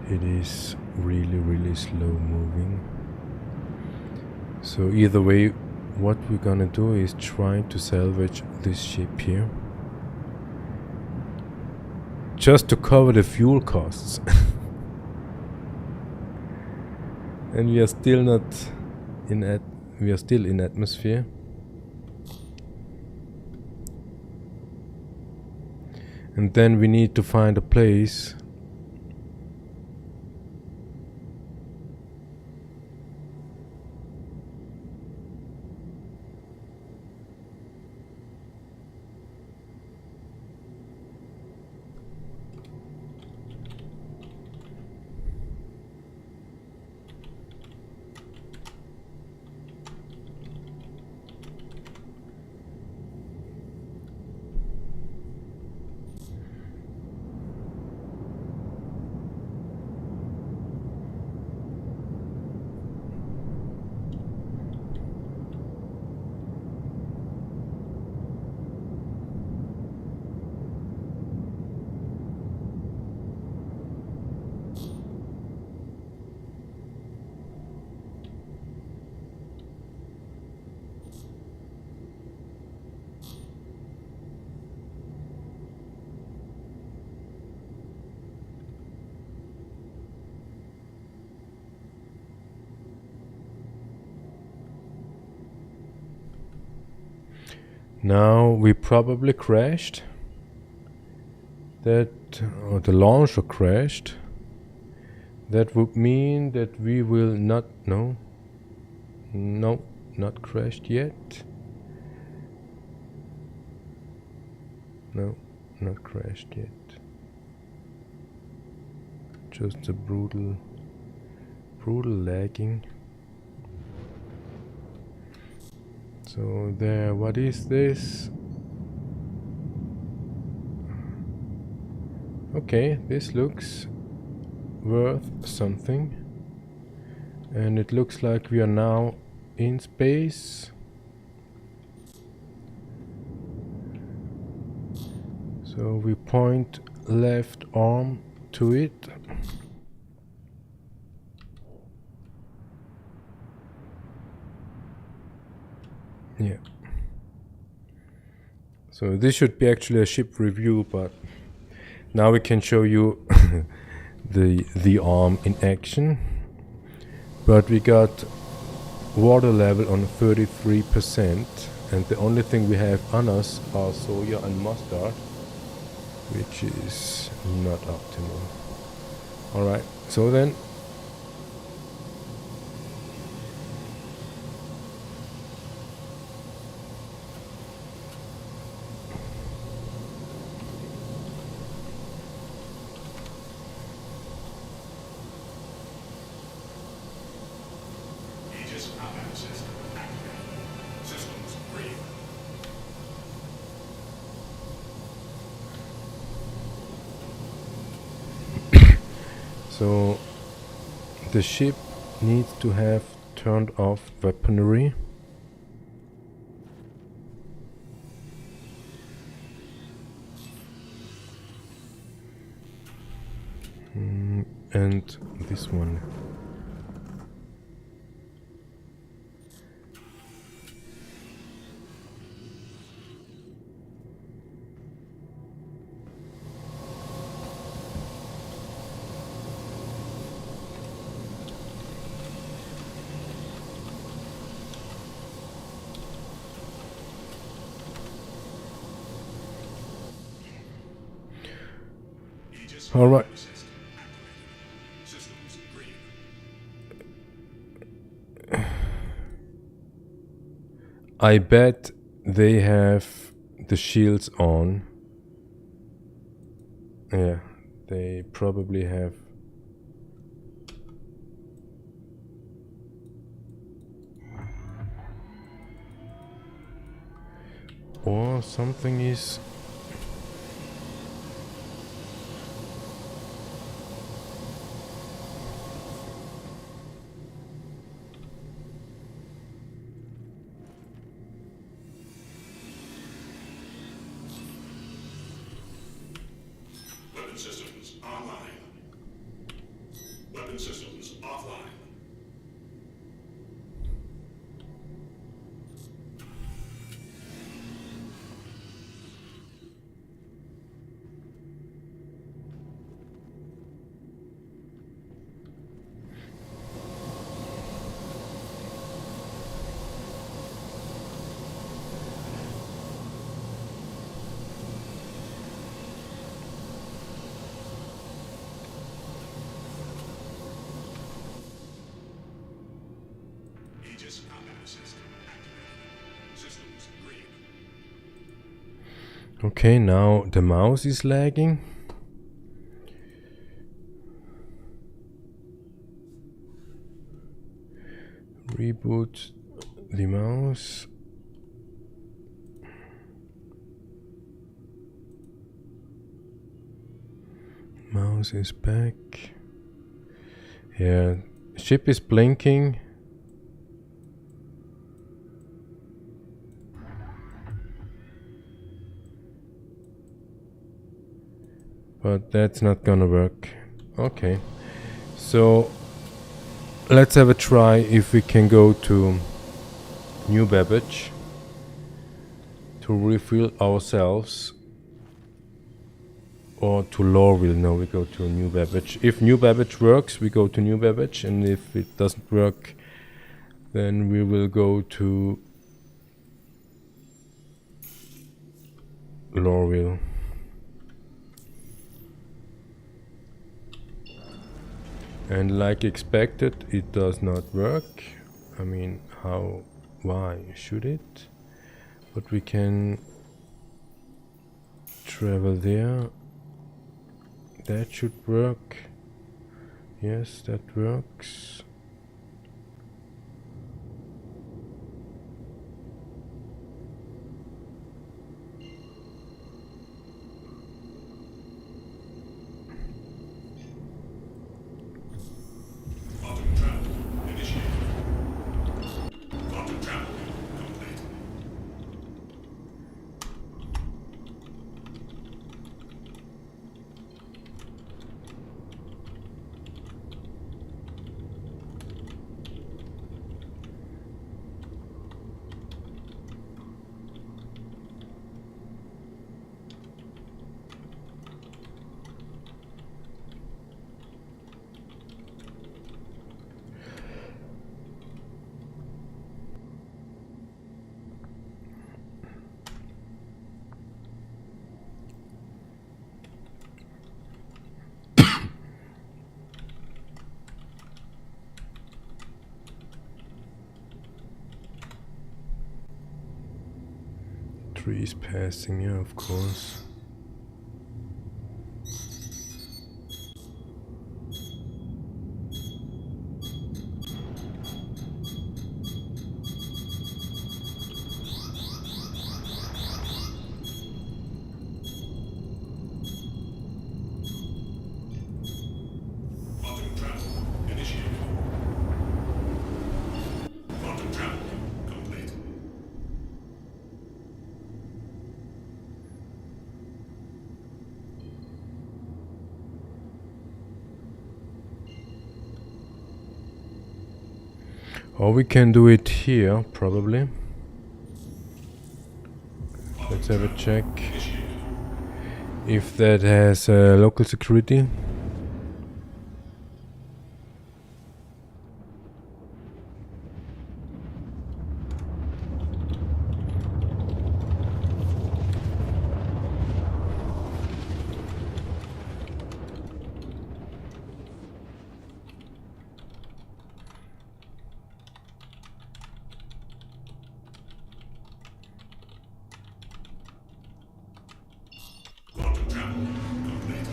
[SPEAKER 1] it is really slow moving. So either way, what we're gonna do is try to salvage this ship here, just to cover the fuel costs. And we are still not in we are still in atmosphere. And then we need to find a place Now we probably crashed. That, or the launcher crashed. That would mean that we will not, no, not crashed yet. No, not crashed yet. Just a brutal lagging. So there, what is this? Okay, this looks worth something. And it looks like we are now in space. So we point left arm to it. Yeah. So this should be actually a ship review, but now we can show you the arm in action. But we got water level on 33%, and the only thing we have on us are soya and mustard, which is not optimal. Alright, so then
[SPEAKER 3] Aegis combat system activated. Systems green.
[SPEAKER 1] so the ship needs to have turned off weaponry. And this one.
[SPEAKER 3] Aegis
[SPEAKER 1] All right.
[SPEAKER 3] combat system activated. Systems green.
[SPEAKER 1] I bet they have the shields on. Yeah, they probably have. Or something is.
[SPEAKER 3] Weapon systems online. Weapon systems offline. Aegis combat system activated. Systems green.
[SPEAKER 1] Okay, now the mouse is lagging. Reboot the mouse. Mouse is back. Yeah, ship is blinking. But that's not gonna work. Okay, so let's have a try if we can go to New Babbage to refill ourselves, or to Lorville. No, we go to New Babbage. If New Babbage works, we go to New Babbage, and if it doesn't work, then we will go to Lorville. And like expected, it does not work. I mean, why should it? But we can travel there. That should work. Yes, that works.
[SPEAKER 3] Quantum travel initiated. Quantum travel complete.
[SPEAKER 1] Trees passing, yeah, of course.
[SPEAKER 3] Quantum travel initiated. Quantum travel complete.
[SPEAKER 1] Or we can do it here, probably. Let's have a check
[SPEAKER 3] Initiated.
[SPEAKER 1] if that has local security.
[SPEAKER 3] Quantum travel complete.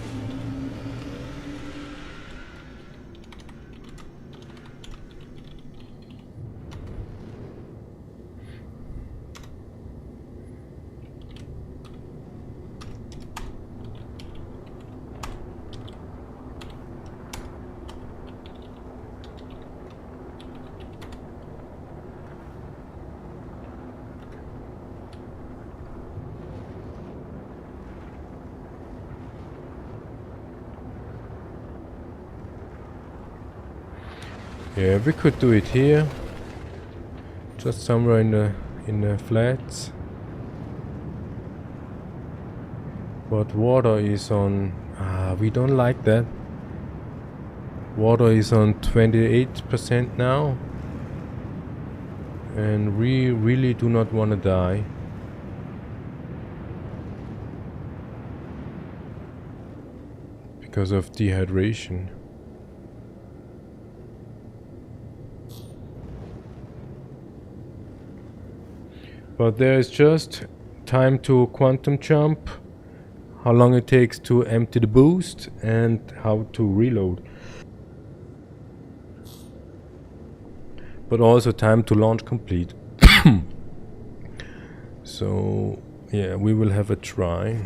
[SPEAKER 1] Yeah, we could do it here, just somewhere in the flats. But water is on. We don't like that. Water is on 28% now, and we really do not want to die. Because of dehydration. But there is just time to quantum jump, how long it takes to empty the boost, and how to reload. But also time to launch complete. So yeah, we will have a try.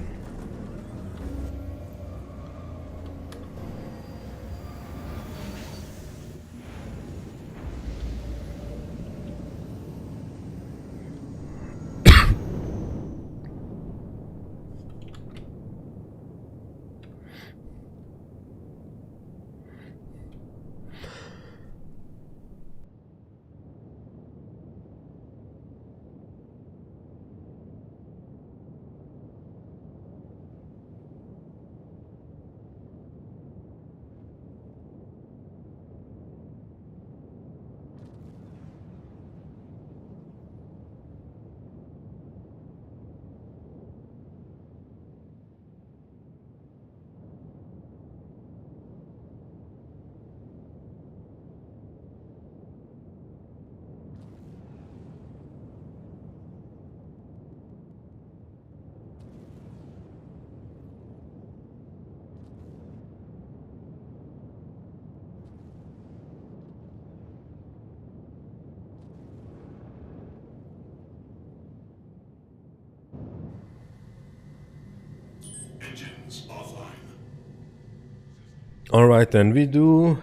[SPEAKER 1] Alright, then we do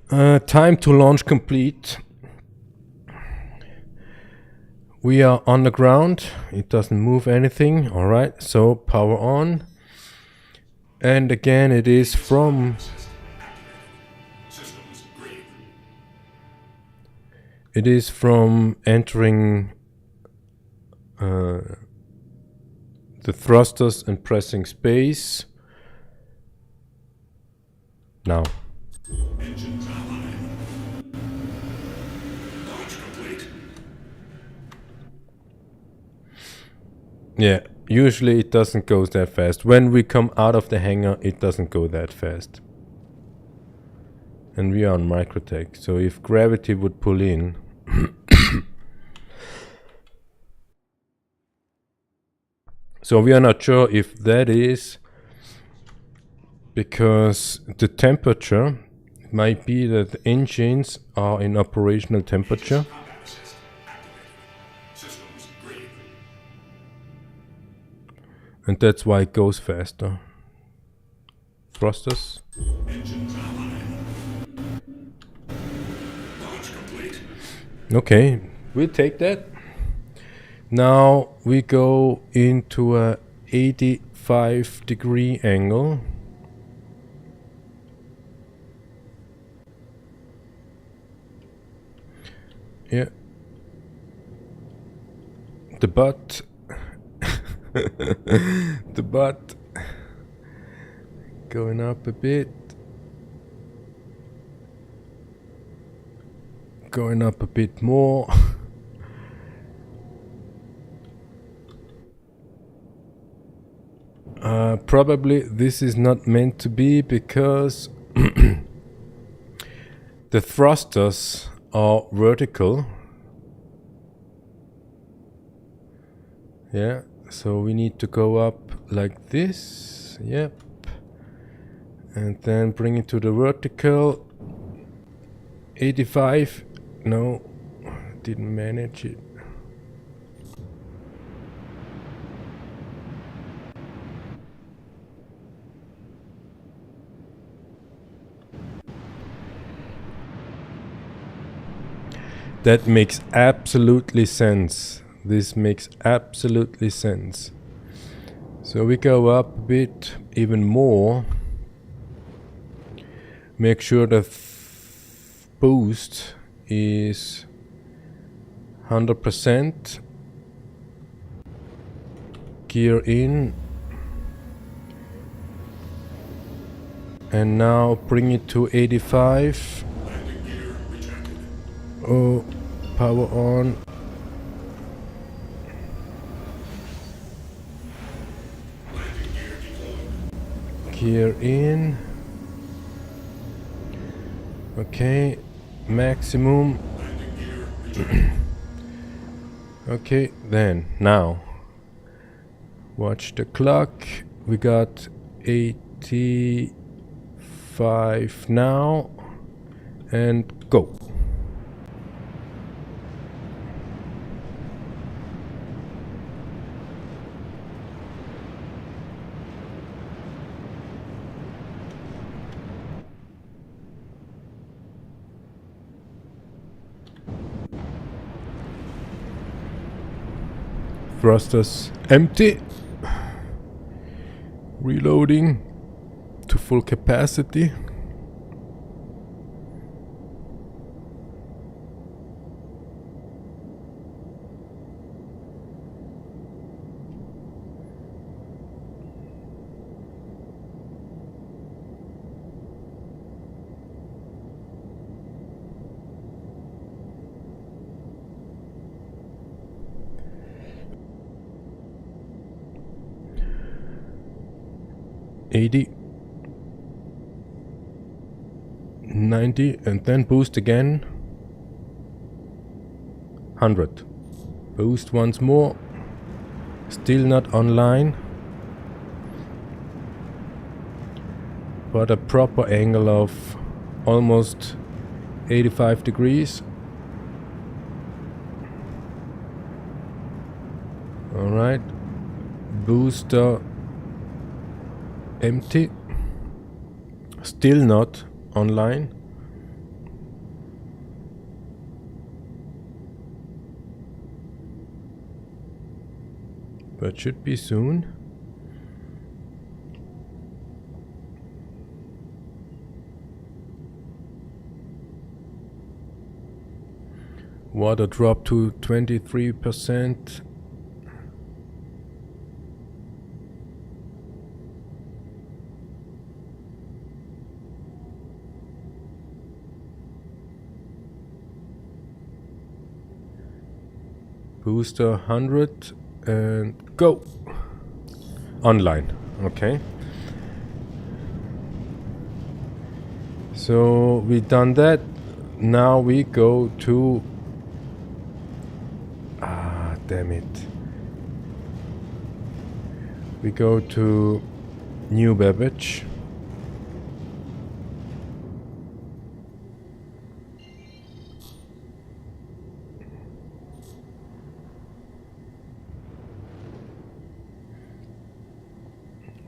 [SPEAKER 1] time to launch complete. We are on the ground, it doesn't move anything. Alright, so power on. And again, it is from
[SPEAKER 3] Systems green.
[SPEAKER 1] entering the thrusters and pressing space. Now.
[SPEAKER 3] Engines online. Launch complete.
[SPEAKER 1] Yeah, usually it doesn't go that fast. When we come out of the hangar, it doesn't go that fast. And we are on microtech, so if gravity would pull in... So we are not sure if that is because the temperature might be that the engines are in operational temperature.
[SPEAKER 3] Combat assist. Systems green.
[SPEAKER 1] And that's why it goes faster. Thrusters.
[SPEAKER 3] Engines online. Launch complete.
[SPEAKER 1] Okay, we'll take that. Now we go into a 85-degree angle. Yeah. The butt. The butt. Going up a bit. Going up a bit more. Probably this is not meant to be because the thrusters are vertical. Yeah, so we need to go up like this. Yep. And then bring it to the vertical. 85. No, didn't manage it. That makes absolutely sense. This makes absolutely sense. So we go up a bit, even more. Make sure the boost is 100%. Gear in. And now bring it to 85.
[SPEAKER 3] Landing gear rejected.
[SPEAKER 1] Oh, power on.
[SPEAKER 3] Landing gear deployed.
[SPEAKER 1] Gear in. Okay, maximum.
[SPEAKER 3] Landing gear rejected.
[SPEAKER 1] Okay, then, now. Watch the clock. We got 85 now. And go. Thrusters empty. Reloading to full capacity. $80, $90, and then boost again. $100. Boost once more. Still not online. But a proper angle of almost 85 degrees. Alright. Booster empty. Still not online. But should be soon. Water dropped to 23%. Booster 100 and go. Online, okay. So we done that. Now we go to damn it. We go to New Babbage.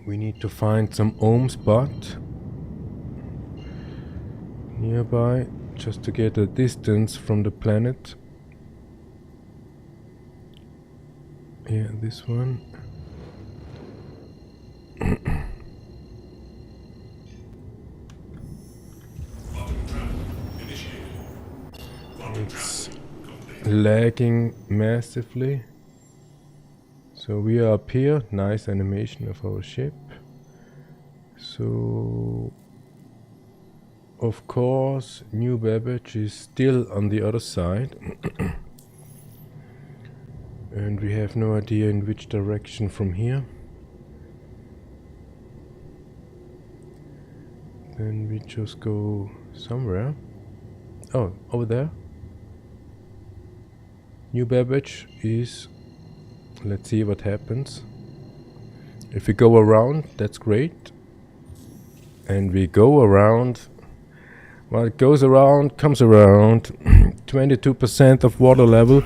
[SPEAKER 1] We need to find some home spot nearby just to get a distance from the planet. Yeah, this one. It's lagging massively. So we are up here. Nice animation of our ship. So of course New Babbage is still on the other side. And we have no idea in which direction from here. Then we just go somewhere. Oh, over there. New Babbage is... Let's see what happens. If we go around, that's great. And we go around. Well, it goes around, comes around. 22% of water level.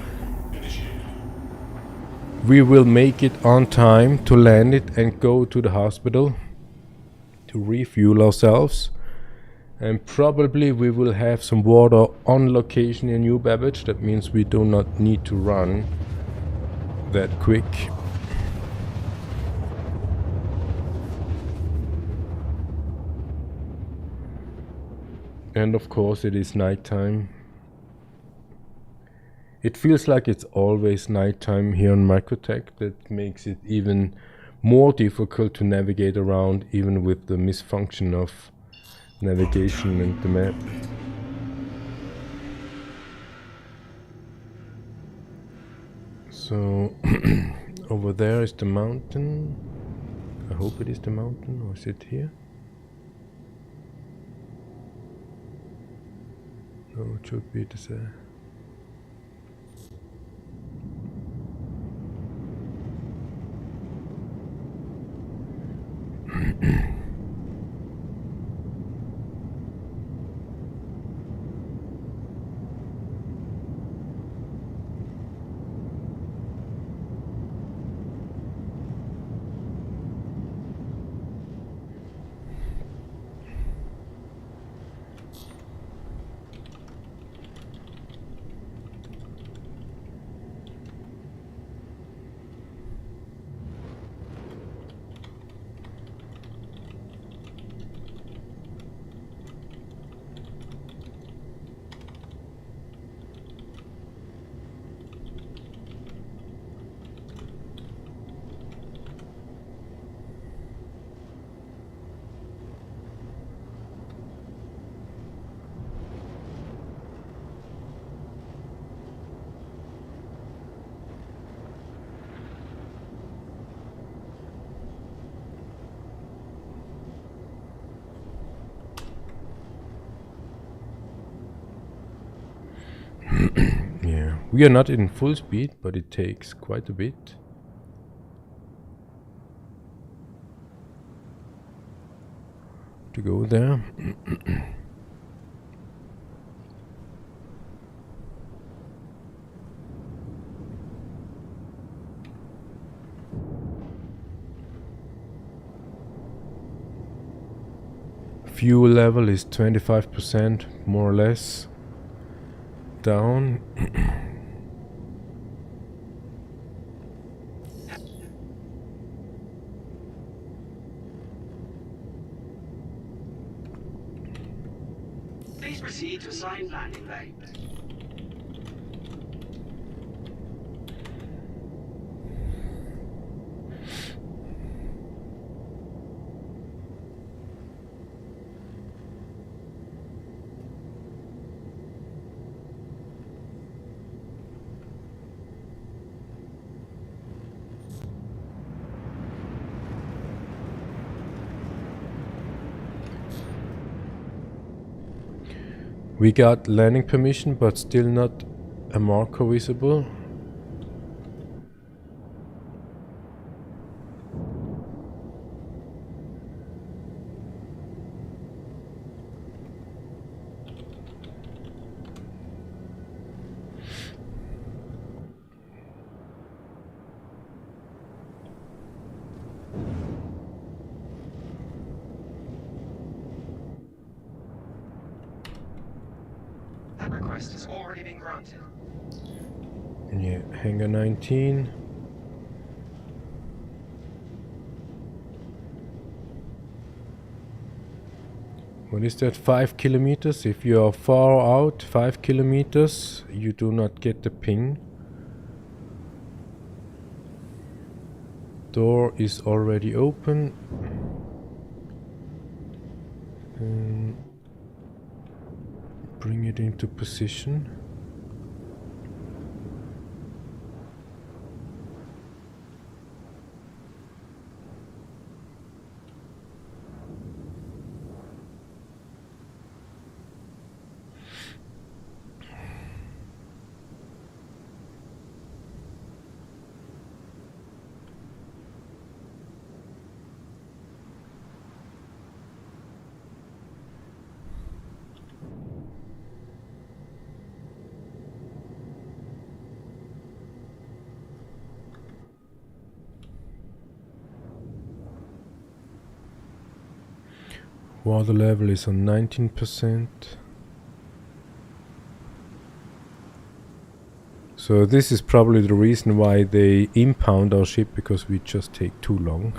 [SPEAKER 1] We will make it on time to land it and go to the hospital to refuel ourselves. And probably we will have some water on location in New Babbage. That means we do not need to run that quick. And of course it is nighttime. It feels like it's always nighttime here on Microtech. That makes it even more difficult to navigate around, even with the misfunction of navigation and the map. So over there is the mountain. I hope it is the mountain, or is it here? No, it should be this. Yeah, we are not in full speed, but it takes quite a bit. To go there. fuel level is 25% more or less down.
[SPEAKER 2] Please proceed to assigned landing bay.
[SPEAKER 1] We got landing permission, but still not a marker visible.
[SPEAKER 2] That request has already been granted.
[SPEAKER 1] Yeah, hangar 19. What is that? 5 kilometers? If you are far out, 5 kilometers, you do not get the ping. Door is already open. Bring it into position. Water level is on 19%. So this is probably the reason why they impound our ship, because we just take too long.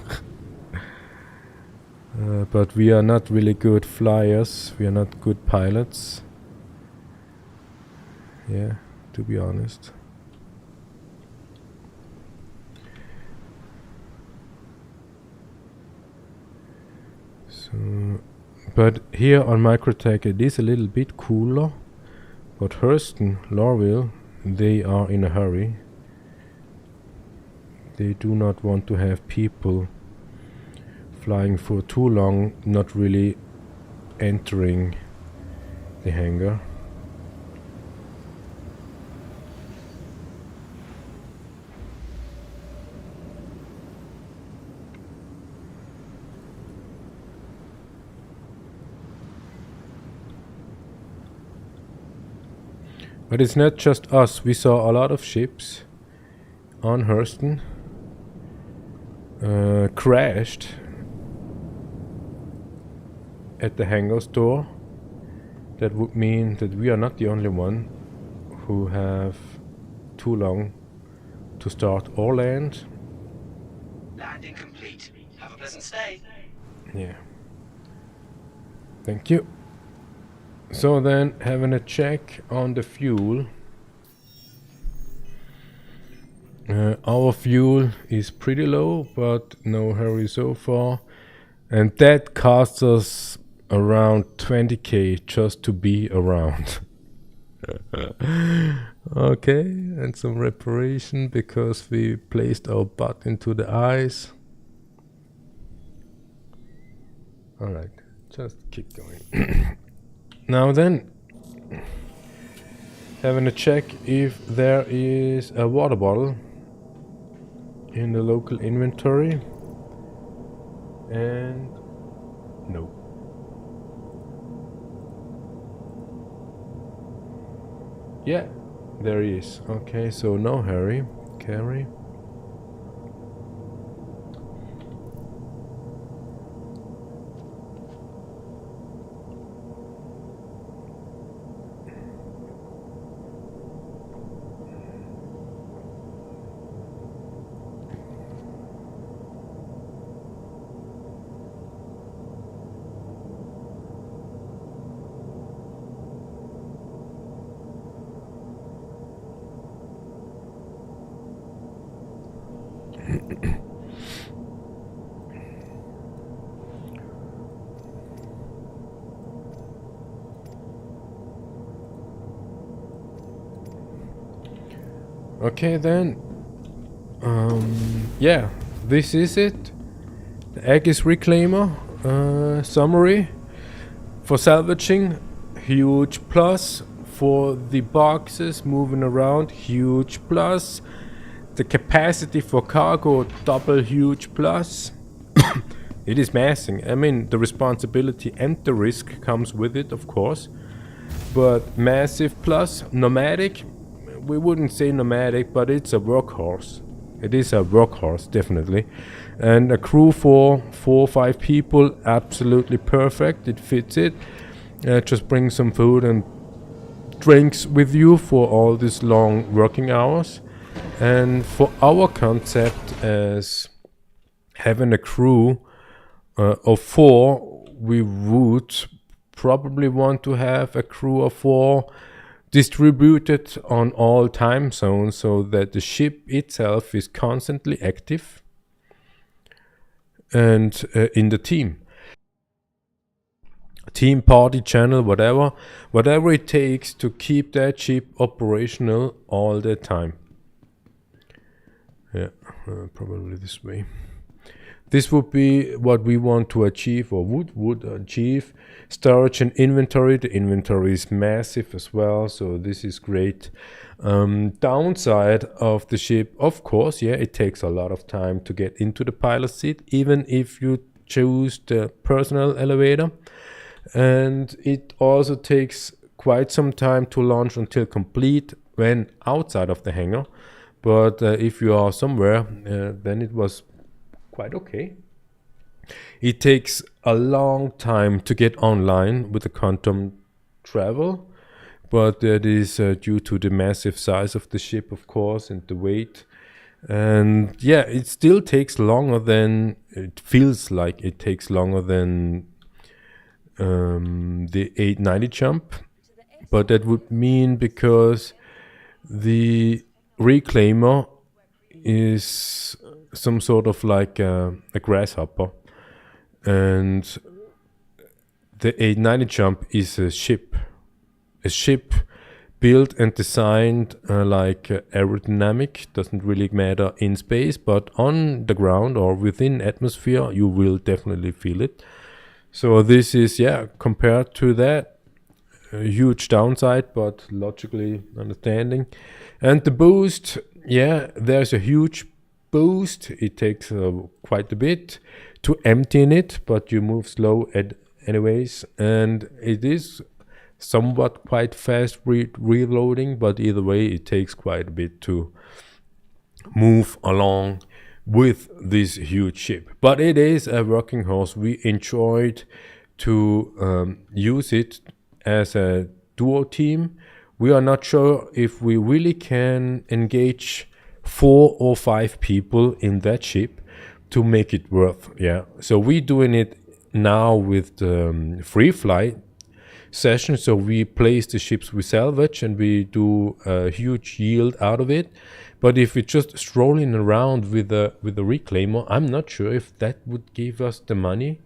[SPEAKER 1] But we are not really good flyers, we are not good pilots. Yeah, to be honest. So, but here on Microtech it is a little bit cooler. But Hurston, Lorville, they are in a hurry. They do not want to have people flying for too long, not really entering the hangar. But it's not just us. We saw a lot of ships on Hurston crashed at the hangar's door. That would mean that we are not the only one who have too long to start or land.
[SPEAKER 2] Landing complete. Have a pleasant stay.
[SPEAKER 1] Yeah. Thank you. So then, having a check on the fuel. Our fuel is pretty low, but no hurry so far. And that costs us around 20k just to be around. Okay, and some reparation because we placed our butt into the ice. Alright, just keep going. Now then, having a check if there is a water bottle in the local inventory, and no. Yeah, there is. Okay, so no hurry, carry. Okay then. Yeah, this is it. The Aegis reclaimer summary for salvaging, huge plus. For the boxes moving around, huge plus. The capacity for cargo, double huge plus. It is massive. I mean, the responsibility and the risk comes with it, of course. But massive plus. Nomadic, we wouldn't say nomadic, but it's a workhorse. It is a workhorse, definitely. And a crew for 4 or 5 people, absolutely perfect. It fits it. Just bring some food and drinks with you for all these long working hours. And for our concept as having a crew of 4, we would probably want to have a crew of 4 distributed on all time zones so that the ship itself is constantly active and in the team party channel, whatever it takes to keep that ship operational all the time. Yeah, probably this way. This would be what we want to achieve, or would achieve. Storage and inventory. The inventory is massive as well, so this is great. Downside of the ship, of course, yeah, it takes a lot of time to get into the pilot seat, even if you choose the personal elevator. And it also takes quite some time to launch until complete when outside of the hangar. But if you are somewhere, then it was quite okay. It takes a long time to get online with the quantum travel, but that is due to the massive size of the ship, of course, and the weight. And yeah, it still takes longer than, it feels like it takes longer than the 890 jump, but that would mean because the reclaimer is some sort of like a grasshopper, and the 890 jump is a ship built and designed like aerodynamic. Doesn't really matter in space, but on the ground or within atmosphere you will definitely feel it. So this is, yeah, compared to that, a huge downside, but logically understanding. And the boost, yeah, there's a huge boost. It takes quite a bit to empty it, but you move slow anyways. And it is somewhat quite fast reloading, but either way, it takes quite a bit to move along with this huge ship. But it is a working horse. We enjoyed to use it as a duo team. We are not sure if we really can engage 4 or 5 people in that ship to make it worth. Yeah, so we're doing it now with the free flight session. So we place the ships we salvage and we do a huge yield out of it. But if we're just strolling around with the reclaimer, I'm not sure if that would give us the money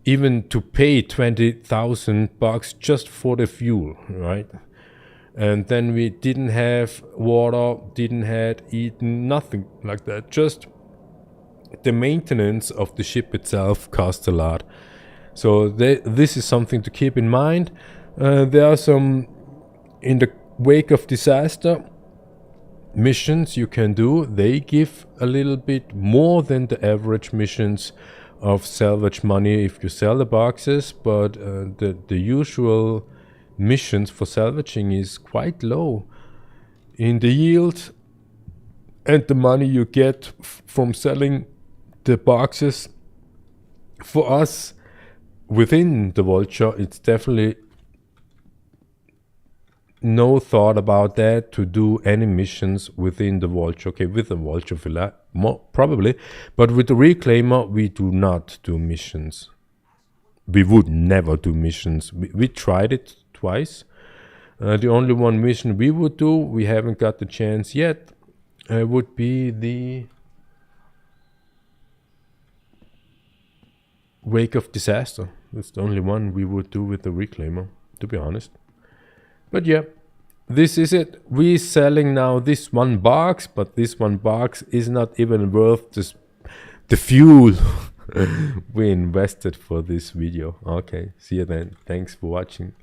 [SPEAKER 1] even to pay $20,000 just for the fuel, right? And then we didn't have water, didn't had eaten, nothing like that. Just the maintenance of the ship itself costs a lot. So this is something to keep in mind. There are some, in the wake of disaster, missions you can do. They give a little bit more than the average missions of salvage money if you sell the boxes, but the usual missions for salvaging is quite low in the yield, and the money you get from selling the boxes. For us within the Vulture, it's definitely no thought about that to do any missions within the Vulture. Okay, with the Vulture Villa, more probably, but with the Reclaimer we do not do missions. We would never do missions. We tried it twice. The only one mission we would do, we haven't got the chance yet, would be the Wake of Disaster. That's the only one we would do with the Reclaimer, to be honest. But yeah, this is it. We're selling now this one box, but this one box is not even worth the fuel we invested for this video. Okay, see you then. Thanks for watching.